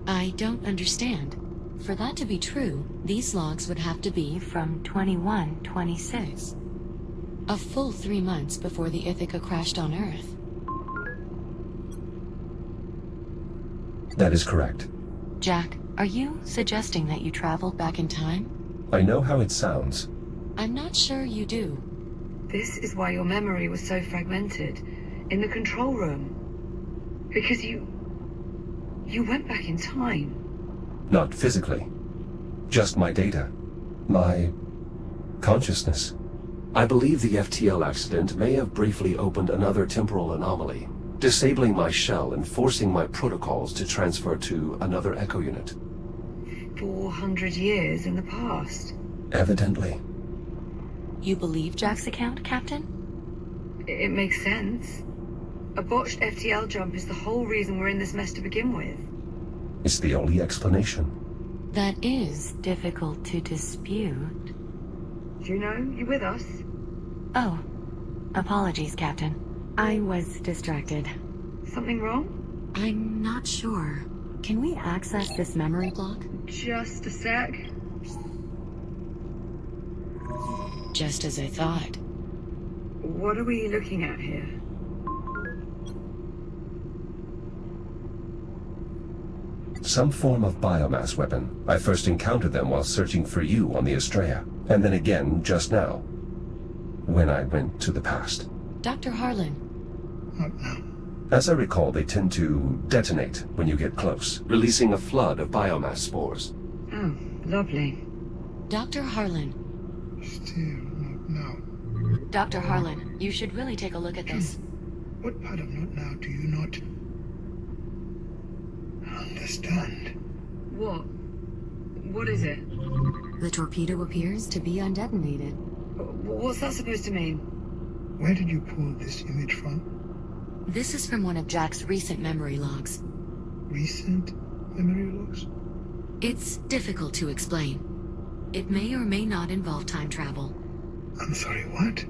I don't understand. For that to be true, these logs would have to be from 2126. A full 3 months before the Ithaca crashed on Earth. That is correct. Jack, are you suggesting that you traveled back in time? I know how it sounds. I'm not sure you do. This is why your memory was so fragmented. In the control room. Because you went back in time. Not physically. Just my data. My consciousness. I believe the FTL accident may have briefly opened another temporal anomaly, disabling my shell and forcing my protocols to transfer to another Echo unit. 400 years in the past. Evidently. You believe Jack's account, Captain? It makes sense. A botched FTL jump is the whole reason we're in this mess to begin with. It's the only explanation. That is difficult to dispute. Do you know you with us? Oh, apologies, Captain. I was distracted. Something wrong? I'm not sure. Can we access this memory block? Just a sec. Just as I thought. What are we looking at here? Some form of biomass weapon. I first encountered them while searching for you on the Estrella, and then again just now, when I went to the past. Dr. Harlan. Not now. As I recall, they tend to detonate when you get close, releasing a flood of biomass spores. Oh, lovely. Dr. Harlan. Still not now. Dr. Harlan, you should really take a look at this. What part of not now do you not understand? What? What is it? The torpedo appears to be undetonated. What's that supposed to mean? Where did you pull this image from? This is from one of Jack's recent memory logs. Recent memory logs? It's difficult to explain. It may or may not involve time travel. I'm sorry, what?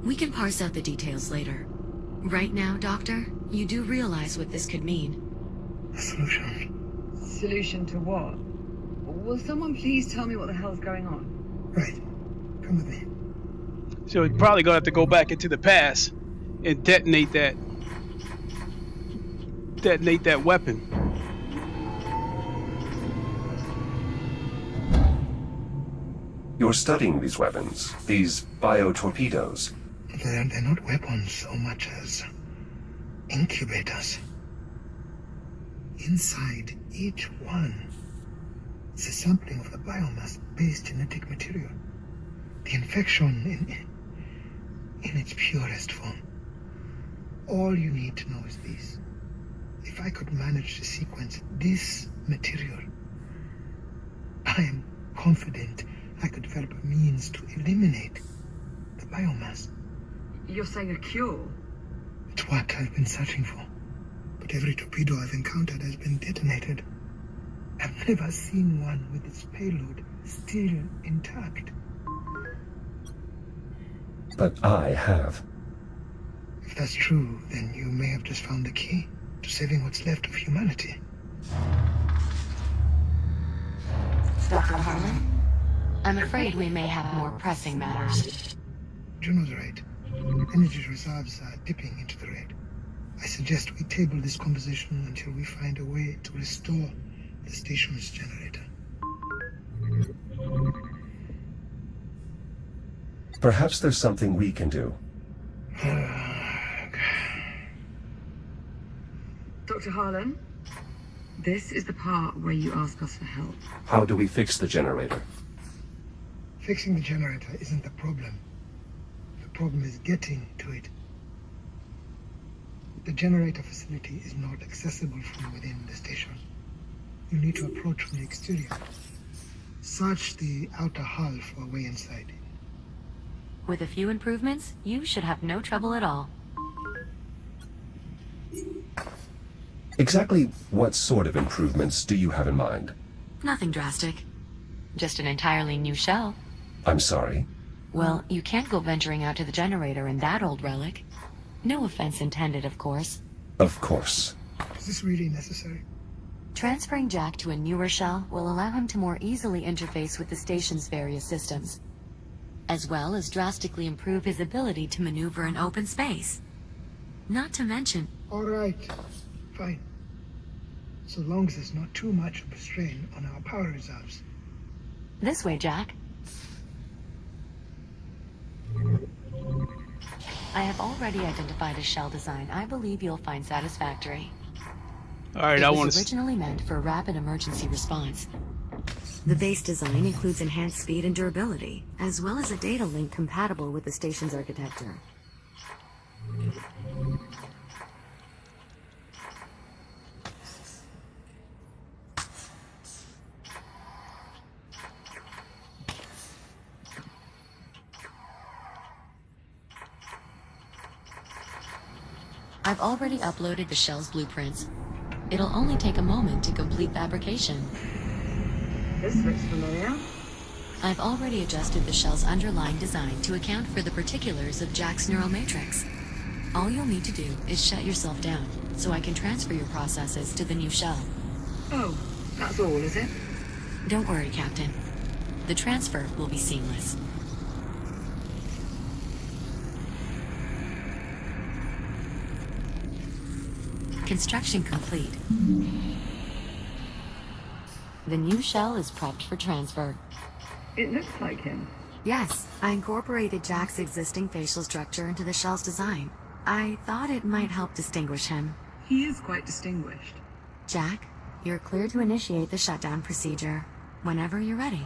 We can parse out the details later. Right now, Doctor, you do realize what this could mean. A solution. Solution to what? Will someone please tell me what the hell's going on? Right. Come with me. So you're probably gonna have to go back into the past and detonate that weapon. You're studying these weapons, these bio-torpedoes. They're not weapons so much as incubators. Inside each one is a sampling of the biomass-based genetic material. The infection in its purest form. All you need to know is this. If I could manage to sequence this material, I am confident I could develop a means to eliminate the biomass. You're saying a cure? It's what I've been searching for. But every torpedo I've encountered has been detonated. I've never seen one with its payload still intact. But I have. If that's true, then you may have just found the key to saving what's left of humanity. Dr. Harlan? I'm afraid we may have more pressing matters. Juno's right. Energy reserves are dipping into the red. I suggest we table this conversation until we find a way to restore the station's generator. Perhaps there's something we can do. Dr. Harlan, this is the part where you ask us for help. How do we fix the generator? Fixing the generator isn't the problem. The problem is getting to it. The generator facility is not accessible from within the station. You need to approach from the exterior. Search the outer hull for a way inside. With a few improvements, you should have no trouble at all. Exactly what sort of improvements do you have in mind? Nothing drastic. Just an entirely new shell. I'm sorry. Well, you can't go venturing out to the generator in that old relic. No offense intended, of course. Of course. Is this really necessary? Transferring Jack to a newer shell will allow him to more easily interface with the station's various systems, as well as drastically improve his ability to maneuver in open space. Not to mention... All right. Fine. So long as there's not too much of a strain on our power reserves. This way, Jack. I have already identified a shell design I believe you'll find satisfactory. All right, it was originally meant for rapid emergency response. The base design includes enhanced speed and durability, as well as a data link compatible with the station's architecture. I've already uploaded the shell's blueprints. It'll only take a moment to complete fabrication. This looks familiar. I've already adjusted the shell's underlying design to account for the particulars of Jack's neural matrix. All you'll need to do is shut yourself down, so I can transfer your processes to the new shell. Oh, that's all, is it? Don't worry, Captain. The transfer will be seamless. Construction complete. The new shell is prepped for transfer. It looks like him. Yes, I incorporated Jack's existing facial structure into the shell's design. I thought it might help distinguish him. He is quite distinguished. Jack, you're clear to initiate the shutdown procedure whenever you're ready.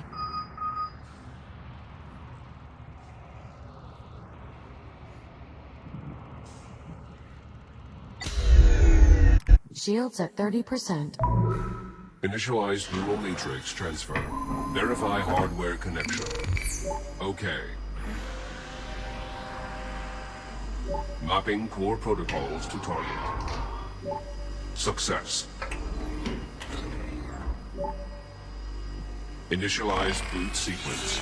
Shields at 30%. Initialize neural matrix transfer. Verify hardware connection. Okay. Mapping core protocols to target. Success. Initialize boot sequence.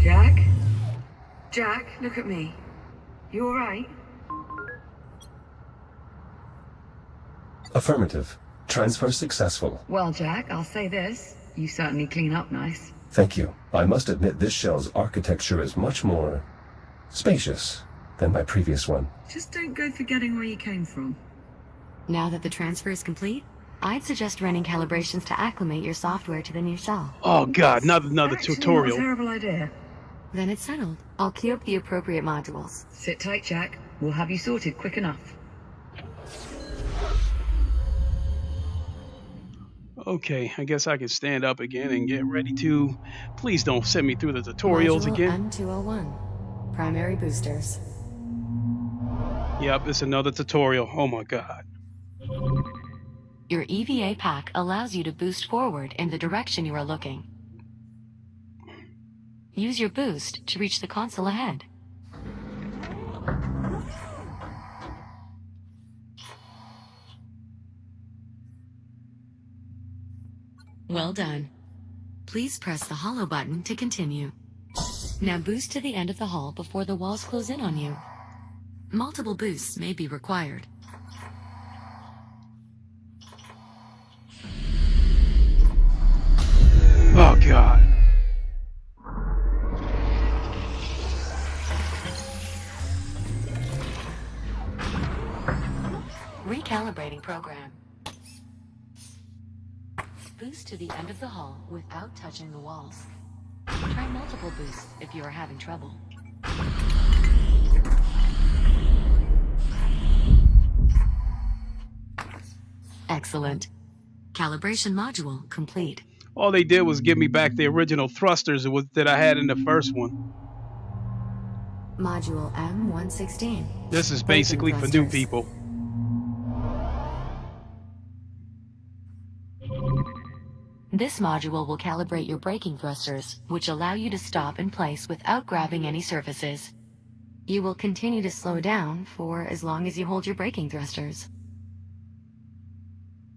Jack? Jack, look at me. You alright? Affirmative. Transfer successful. Well, Jack, I'll say this. You certainly clean up nice. Thank you. I must admit this shell's architecture is much more spacious than my previous one. Just don't go forgetting where you came from. Now that the transfer is complete, I'd suggest running calibrations to acclimate your software to the new shell. Oh god, another Actually, tutorial. Not a terrible idea. Then it's settled. I'll queue up the appropriate modules. Sit tight, Jack. We'll have you sorted quick enough. Okay, I guess I can stand up again and get ready to... Please don't send me through the tutorials Module again. M201. Primary boosters. Yep, it's another tutorial. Oh my god. Your EVA pack allows you to boost forward in the direction you are looking. Use your boost to reach the console ahead. Well done. Please press the hollow button to continue. Now boost to the end of the hall before the walls close in on you. Multiple boosts may be required. Oh god. Recalibrating program. Boost to the end of the hall without touching the walls. Try multiple boosts if you are having trouble. Excellent. Calibration module complete. All they did was give me back the original thrusters that I had in the first one. Module M116. This is basically for new people. This module will calibrate your braking thrusters, which allow you to stop in place without grabbing any surfaces. You will continue to slow down for as long as you hold your braking thrusters.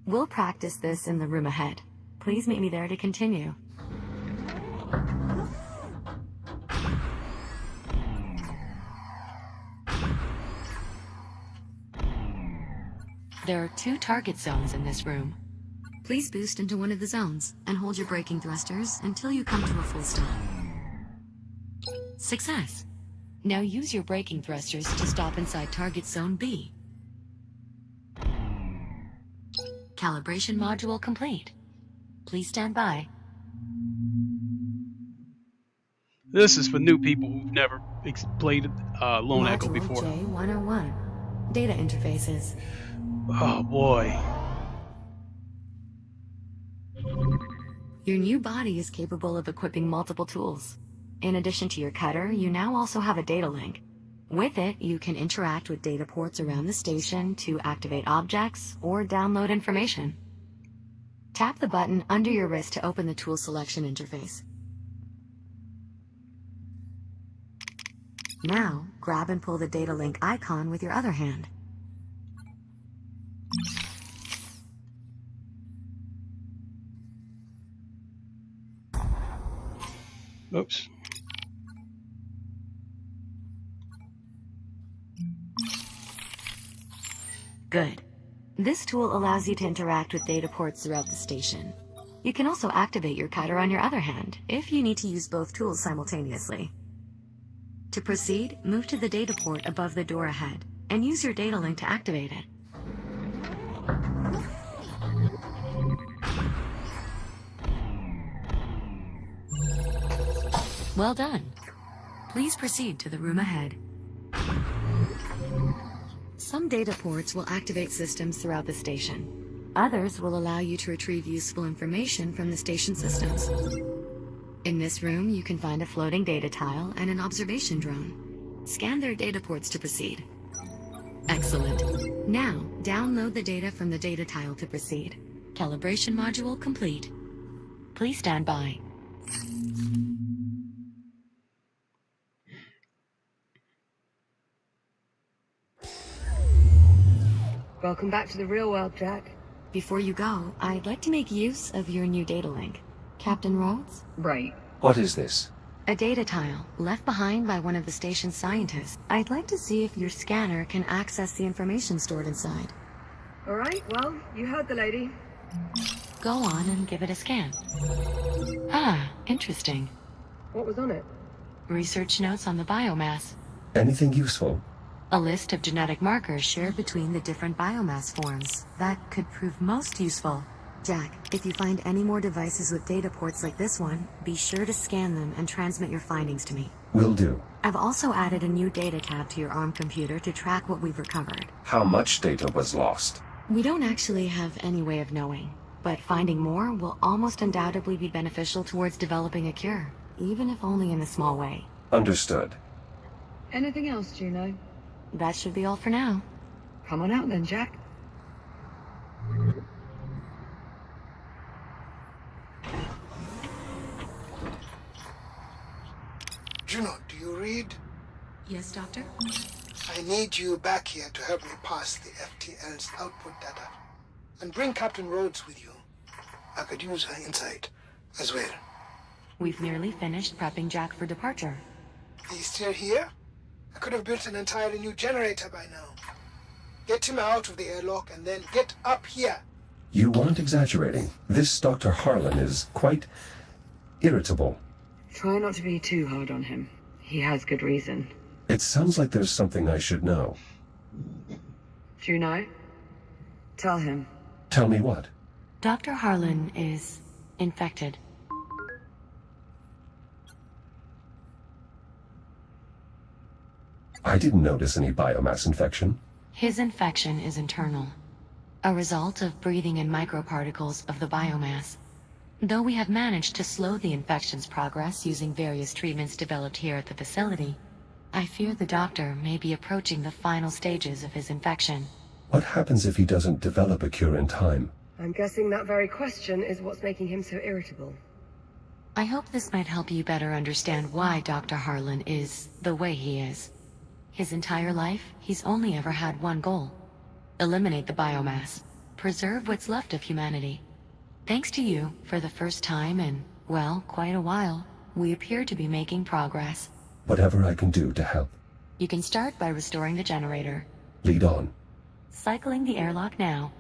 We'll practice this in the room ahead. Please meet me there to continue. There are 2 target zones in this room. Please boost into one of the zones and hold your braking thrusters until you come to a full stop. Success! Now use your braking thrusters to stop inside target zone B. Calibration module complete. Please stand by. This is for new people who've never played Lone Echo Module before. J101. Data interfaces. Oh boy. Your new body is capable of equipping multiple tools. In addition to your cutter, you now also have a data link. With it, you can interact with data ports around the station to activate objects or download information. Tap the button under your wrist to open the tool selection interface. Now, grab and pull the data link icon with your other hand. Oops. Good. This tool allows you to interact with data ports throughout the station. You can also activate your cutter on your other hand, if you need to use both tools simultaneously. To proceed, move to the data port above the door ahead, and use your data link to activate it. Well done. Please proceed to the room ahead. Some data ports will activate systems throughout the station. Others will allow you to retrieve useful information from the station systems. In this room, you can find a floating data tile and an observation drone. Scan their data ports to proceed. Excellent. Now, download the data from the data tile to proceed. Calibration module complete. Please stand by. Welcome back to the real world, Jack. Before you go, I'd like to make use of your new data link. Captain Rhodes? Right. What is this? A data tile, left behind by one of the station's scientists. I'd like to see if your scanner can access the information stored inside. Alright, well, you heard the lady. Go on and give it a scan. Ah, interesting. What was on it? Research notes on the biomass. Anything useful? A list of genetic markers shared between the different biomass forms. That could prove most useful. Jack, if you find any more devices with data ports like this one, be sure to scan them and transmit your findings to me. Will do. I've also added a new data tab to your ARM computer to track what we've recovered. How much data was lost? We don't actually have any way of knowing, but finding more will almost undoubtedly be beneficial towards developing a cure, even if only in a small way. Understood. Anything else, Juno? That should be all for now. Come on out then, Jack. Juno, do you read? Yes, Doctor? I need you back here to help me pass the FTL's output data. And bring Captain Rhodes with you. I could use her insight as well. We've nearly finished prepping Jack for departure. He's still here? I could have built an entirely new generator by now. Get him out of the airlock and then get up here. You aren't exaggerating. This Dr. Harlan is quite irritable. Try not to be too hard on him. He has good reason. It sounds like there's something I should know. Juno? Tell him. Tell me what? Dr. Harlan is infected. I didn't notice any biomass infection. His infection is internal, a result of breathing in microparticles of the biomass. Though we have managed to slow the infection's progress using various treatments developed here at the facility, I fear the doctor may be approaching the final stages of his infection. What happens if he doesn't develop a cure in time? I'm guessing that very question is what's making him so irritable. I hope this might help you better understand why Dr. Harlan is the way he is. His entire life, he's only ever had one goal: eliminate the biomass, preserve what's left of humanity. Thanks to you, for the first time in, well, quite a while, we appear to be making progress. Whatever I can do to help. You can start by restoring the generator. Lead on. Cycling the airlock now.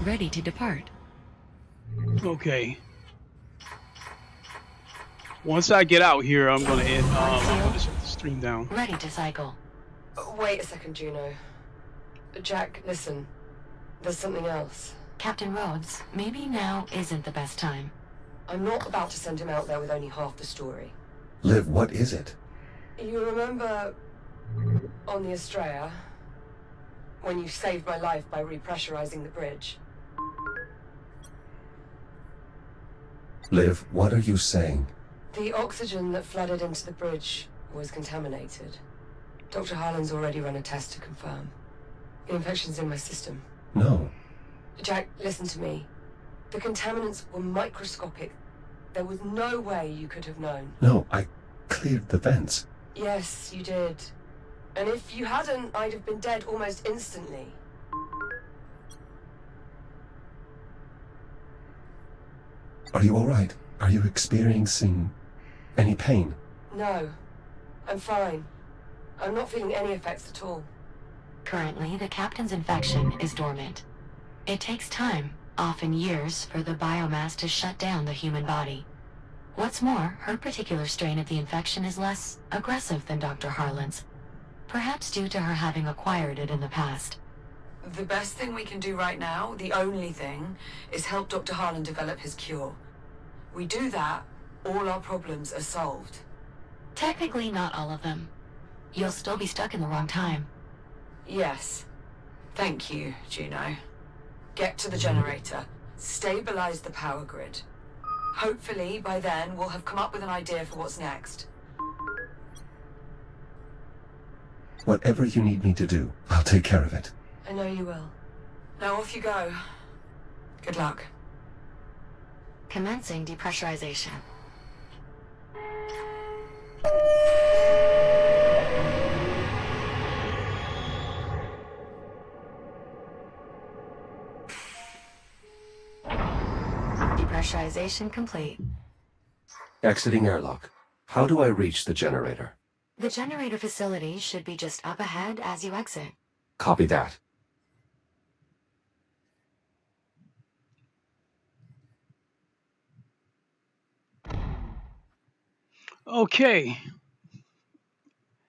Ready to depart. Okay. Once I get out here, I'm gonna end. I'm gonna shut the stream down. Ready to cycle. Wait a second, Juno. Jack, listen. There's something else. Captain Rhodes, maybe now isn't the best time. I'm not about to send him out there with only half the story. Liv, what is it? You remember on the Estrella, when you saved my life by repressurizing the bridge? Liv, what are you saying? The oxygen that flooded into the bridge was contaminated. Dr. Harlan's already run a test to confirm. The infection's in my system. No. Jack, listen to me. The contaminants were microscopic. There was no way you could have known. No, I cleared the vents. Yes, you did. And if you hadn't, I'd have been dead almost instantly. Are you alright? Are you experiencing any pain? No. I'm fine. I'm not feeling any effects at all. Currently, the captain's infection is dormant. It takes time, often years, for the biomass to shut down the human body. What's more, her particular strain of the infection is less aggressive than Dr. Harlan's, perhaps due to her having acquired it in the past. The best thing we can do right now, the only thing, is help Dr. Harlan develop his cure. We do that, all our problems are solved. Technically, not all of them. You'll still be stuck in the wrong time. Yes. Thank you, Juno. Get to the generator. Stabilize the power grid. Hopefully, by then, we'll have come up with an idea for what's next. Whatever you need me to do, I'll take care of it. I know you will. Now off you go. Good luck. Commencing depressurization. Depressurization complete. Exiting airlock. How do I reach the generator? The generator facility should be just up ahead as you exit. Copy that. Okay.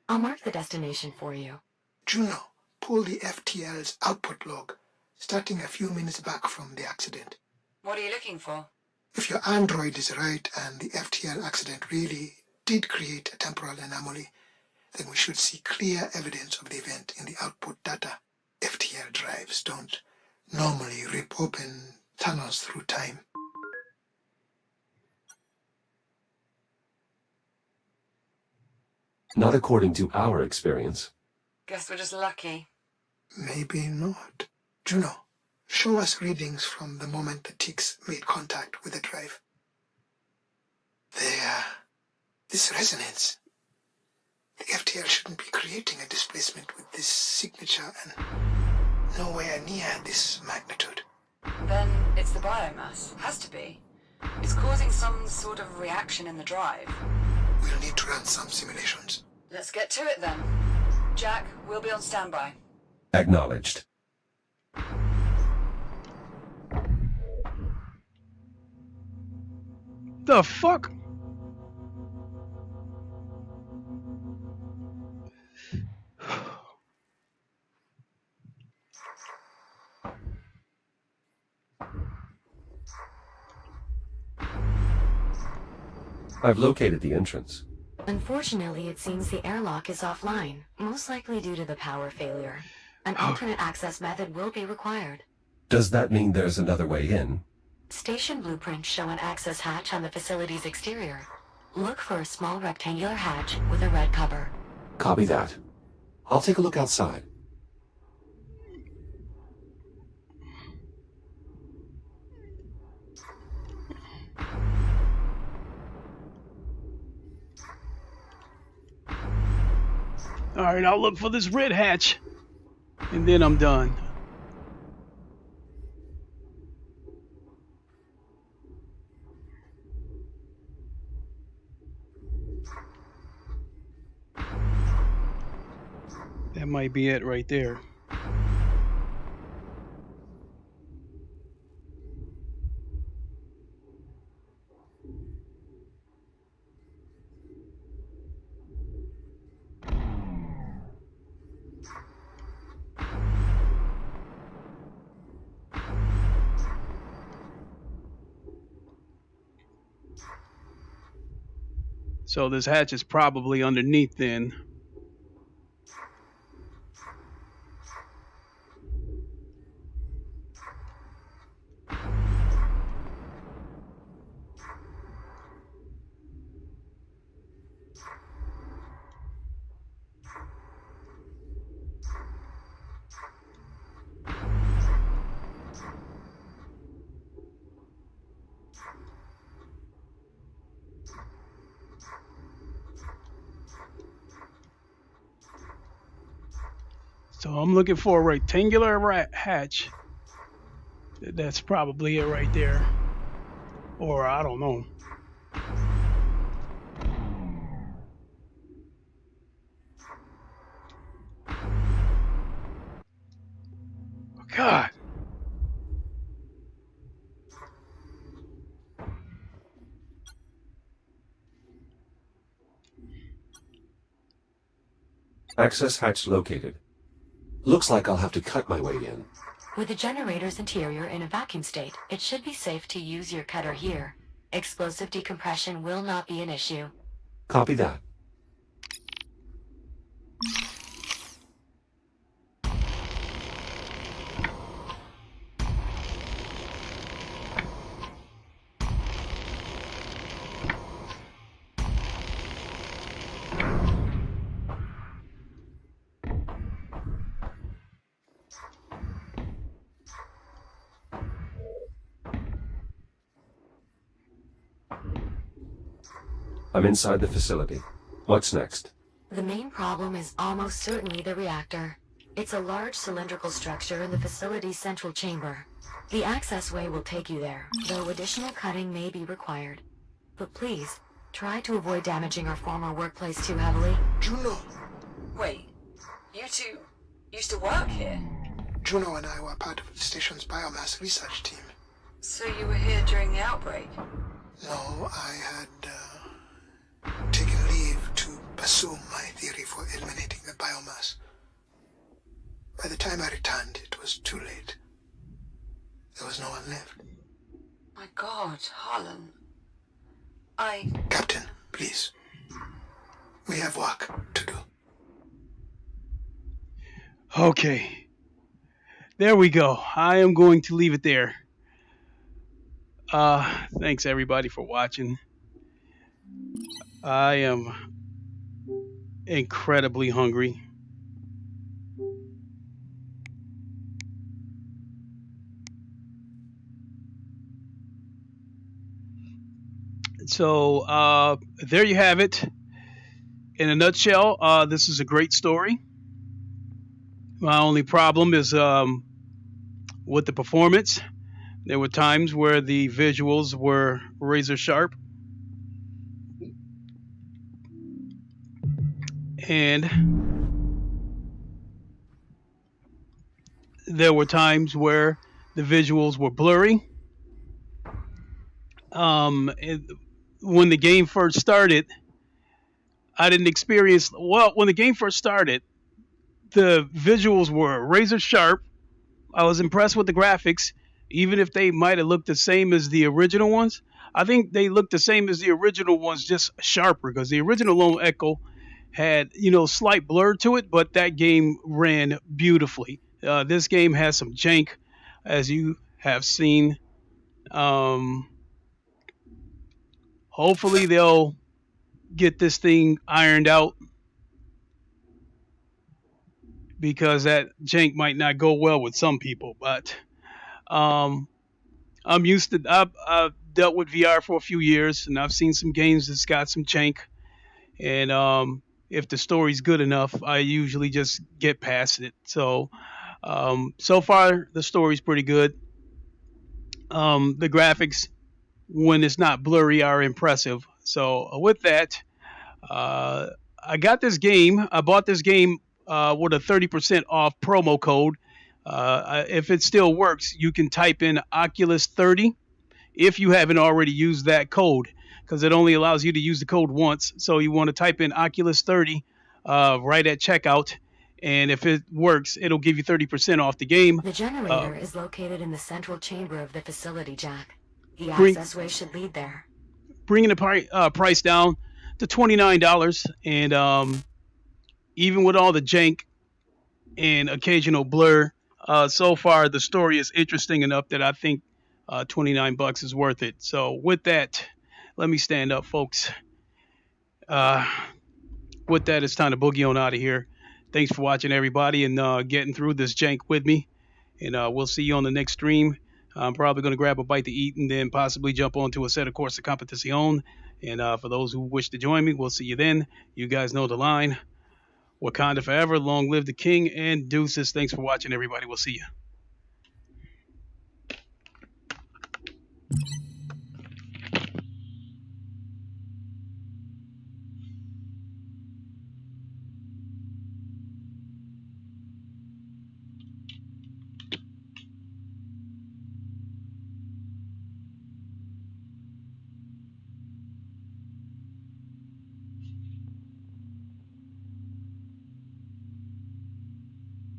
I'll mark the destination for you. Juno, pull the FTL's output log, starting a few minutes back from the accident. What are you looking for? If your android is right and the FTL accident really did create a temporal anomaly, then we should see clear evidence of the event in the output data. FTL drives don't normally rip open tunnels through time. Not according to our experience. Guess we're just lucky. Maybe not. Juno, show us readings from the moment the ticks made contact with the drive. There. This resonance. The FTL shouldn't be creating a displacement with this signature and nowhere near this magnitude. Then it's the biomass. Has to be. It's causing some sort of reaction in the drive. We'll need to run some simulations. Let's get to it then. Jack, we'll be on standby. Acknowledged. The fuck? I've located the entrance. Unfortunately, it seems the airlock is offline, most likely due to the power failure. An alternate access method will be required. Does that mean there's another way in? Station blueprints show an access hatch on the facility's exterior. Look for a small rectangular hatch with a red cover. Copy that. I'll take a look outside. Alright, I'll look for this red hatch. And then I'm done. That might be it right there. So this hatch is probably underneath then. So I'm looking for a rectangular hatch. That's probably it right there. Or I don't know. God. Access hatch located. Looks like I'll have to cut my way in. With the generator's interior in a vacuum state, it should be safe to use your cutter here. Explosive decompression will not be an issue. Copy that. I'm inside the facility. What's next? The main problem is almost certainly the reactor. It's a large cylindrical structure in the facility's central chamber. The access way will take you there, though additional cutting may be required. But please, try to avoid damaging our former workplace too heavily. Juno! Wait, you two used to work here? Juno and I were part of the station's biomass research team. So you were here during the outbreak? No, I had taken leave to pursue my theory for eliminating the biomass. By the time I returned, it was too late. There was no one left. My God, Harlan. Captain, please. We have work to do. Okay. There we go. I am going to leave it there. Thanks everybody for watching. I am incredibly hungry. So there you have it. In a nutshell, this is a great story. My only problem is with the performance. There were times where the visuals were razor sharp. And there were times where the visuals were blurry. When the game first started, I didn't experience... Well, when the game first started, the visuals were razor sharp. I was impressed with the graphics, even if they might have looked the same as the original ones. I think they looked the same as the original ones, just sharper, because the original Lone Echo had, slight blur to it, but that game ran beautifully. This game has some jank, as you have seen. Hopefully they'll get this thing ironed out, because that jank might not go well with some people. But I'm used to... I've dealt with VR for a few years, and I've seen some games that's got some jank. And if the story's good enough, I usually just get past it. So, so far the story's pretty good. The graphics, when it's not blurry, are impressive. So with that, I got this game. I bought this game with a 30% off promo code. If it still works, you can type in Oculus 30 if you haven't already used that code, because it only allows you to use the code once. So you want to type in Oculus 30 right at checkout, and if it works, it'll give you 30% off the game. The generator is located in the central chamber of the facility, Jack. The access way should lead there. Bringing the price down to $29. And even with all the jank and occasional blur, so far the story is interesting enough that I think $29 is worth it. So with that, let me stand up, folks. With that, it's time to boogie on out of here. Thanks for watching, everybody, and getting through this jank with me. And we'll see you on the next stream. I'm probably going to grab a bite to eat and then possibly jump onto a set of Course de Competición. And for those who wish to join me, we'll see you then. You guys know the line. Wakanda forever, long live the king, and deuces. Thanks for watching, everybody. We'll see you.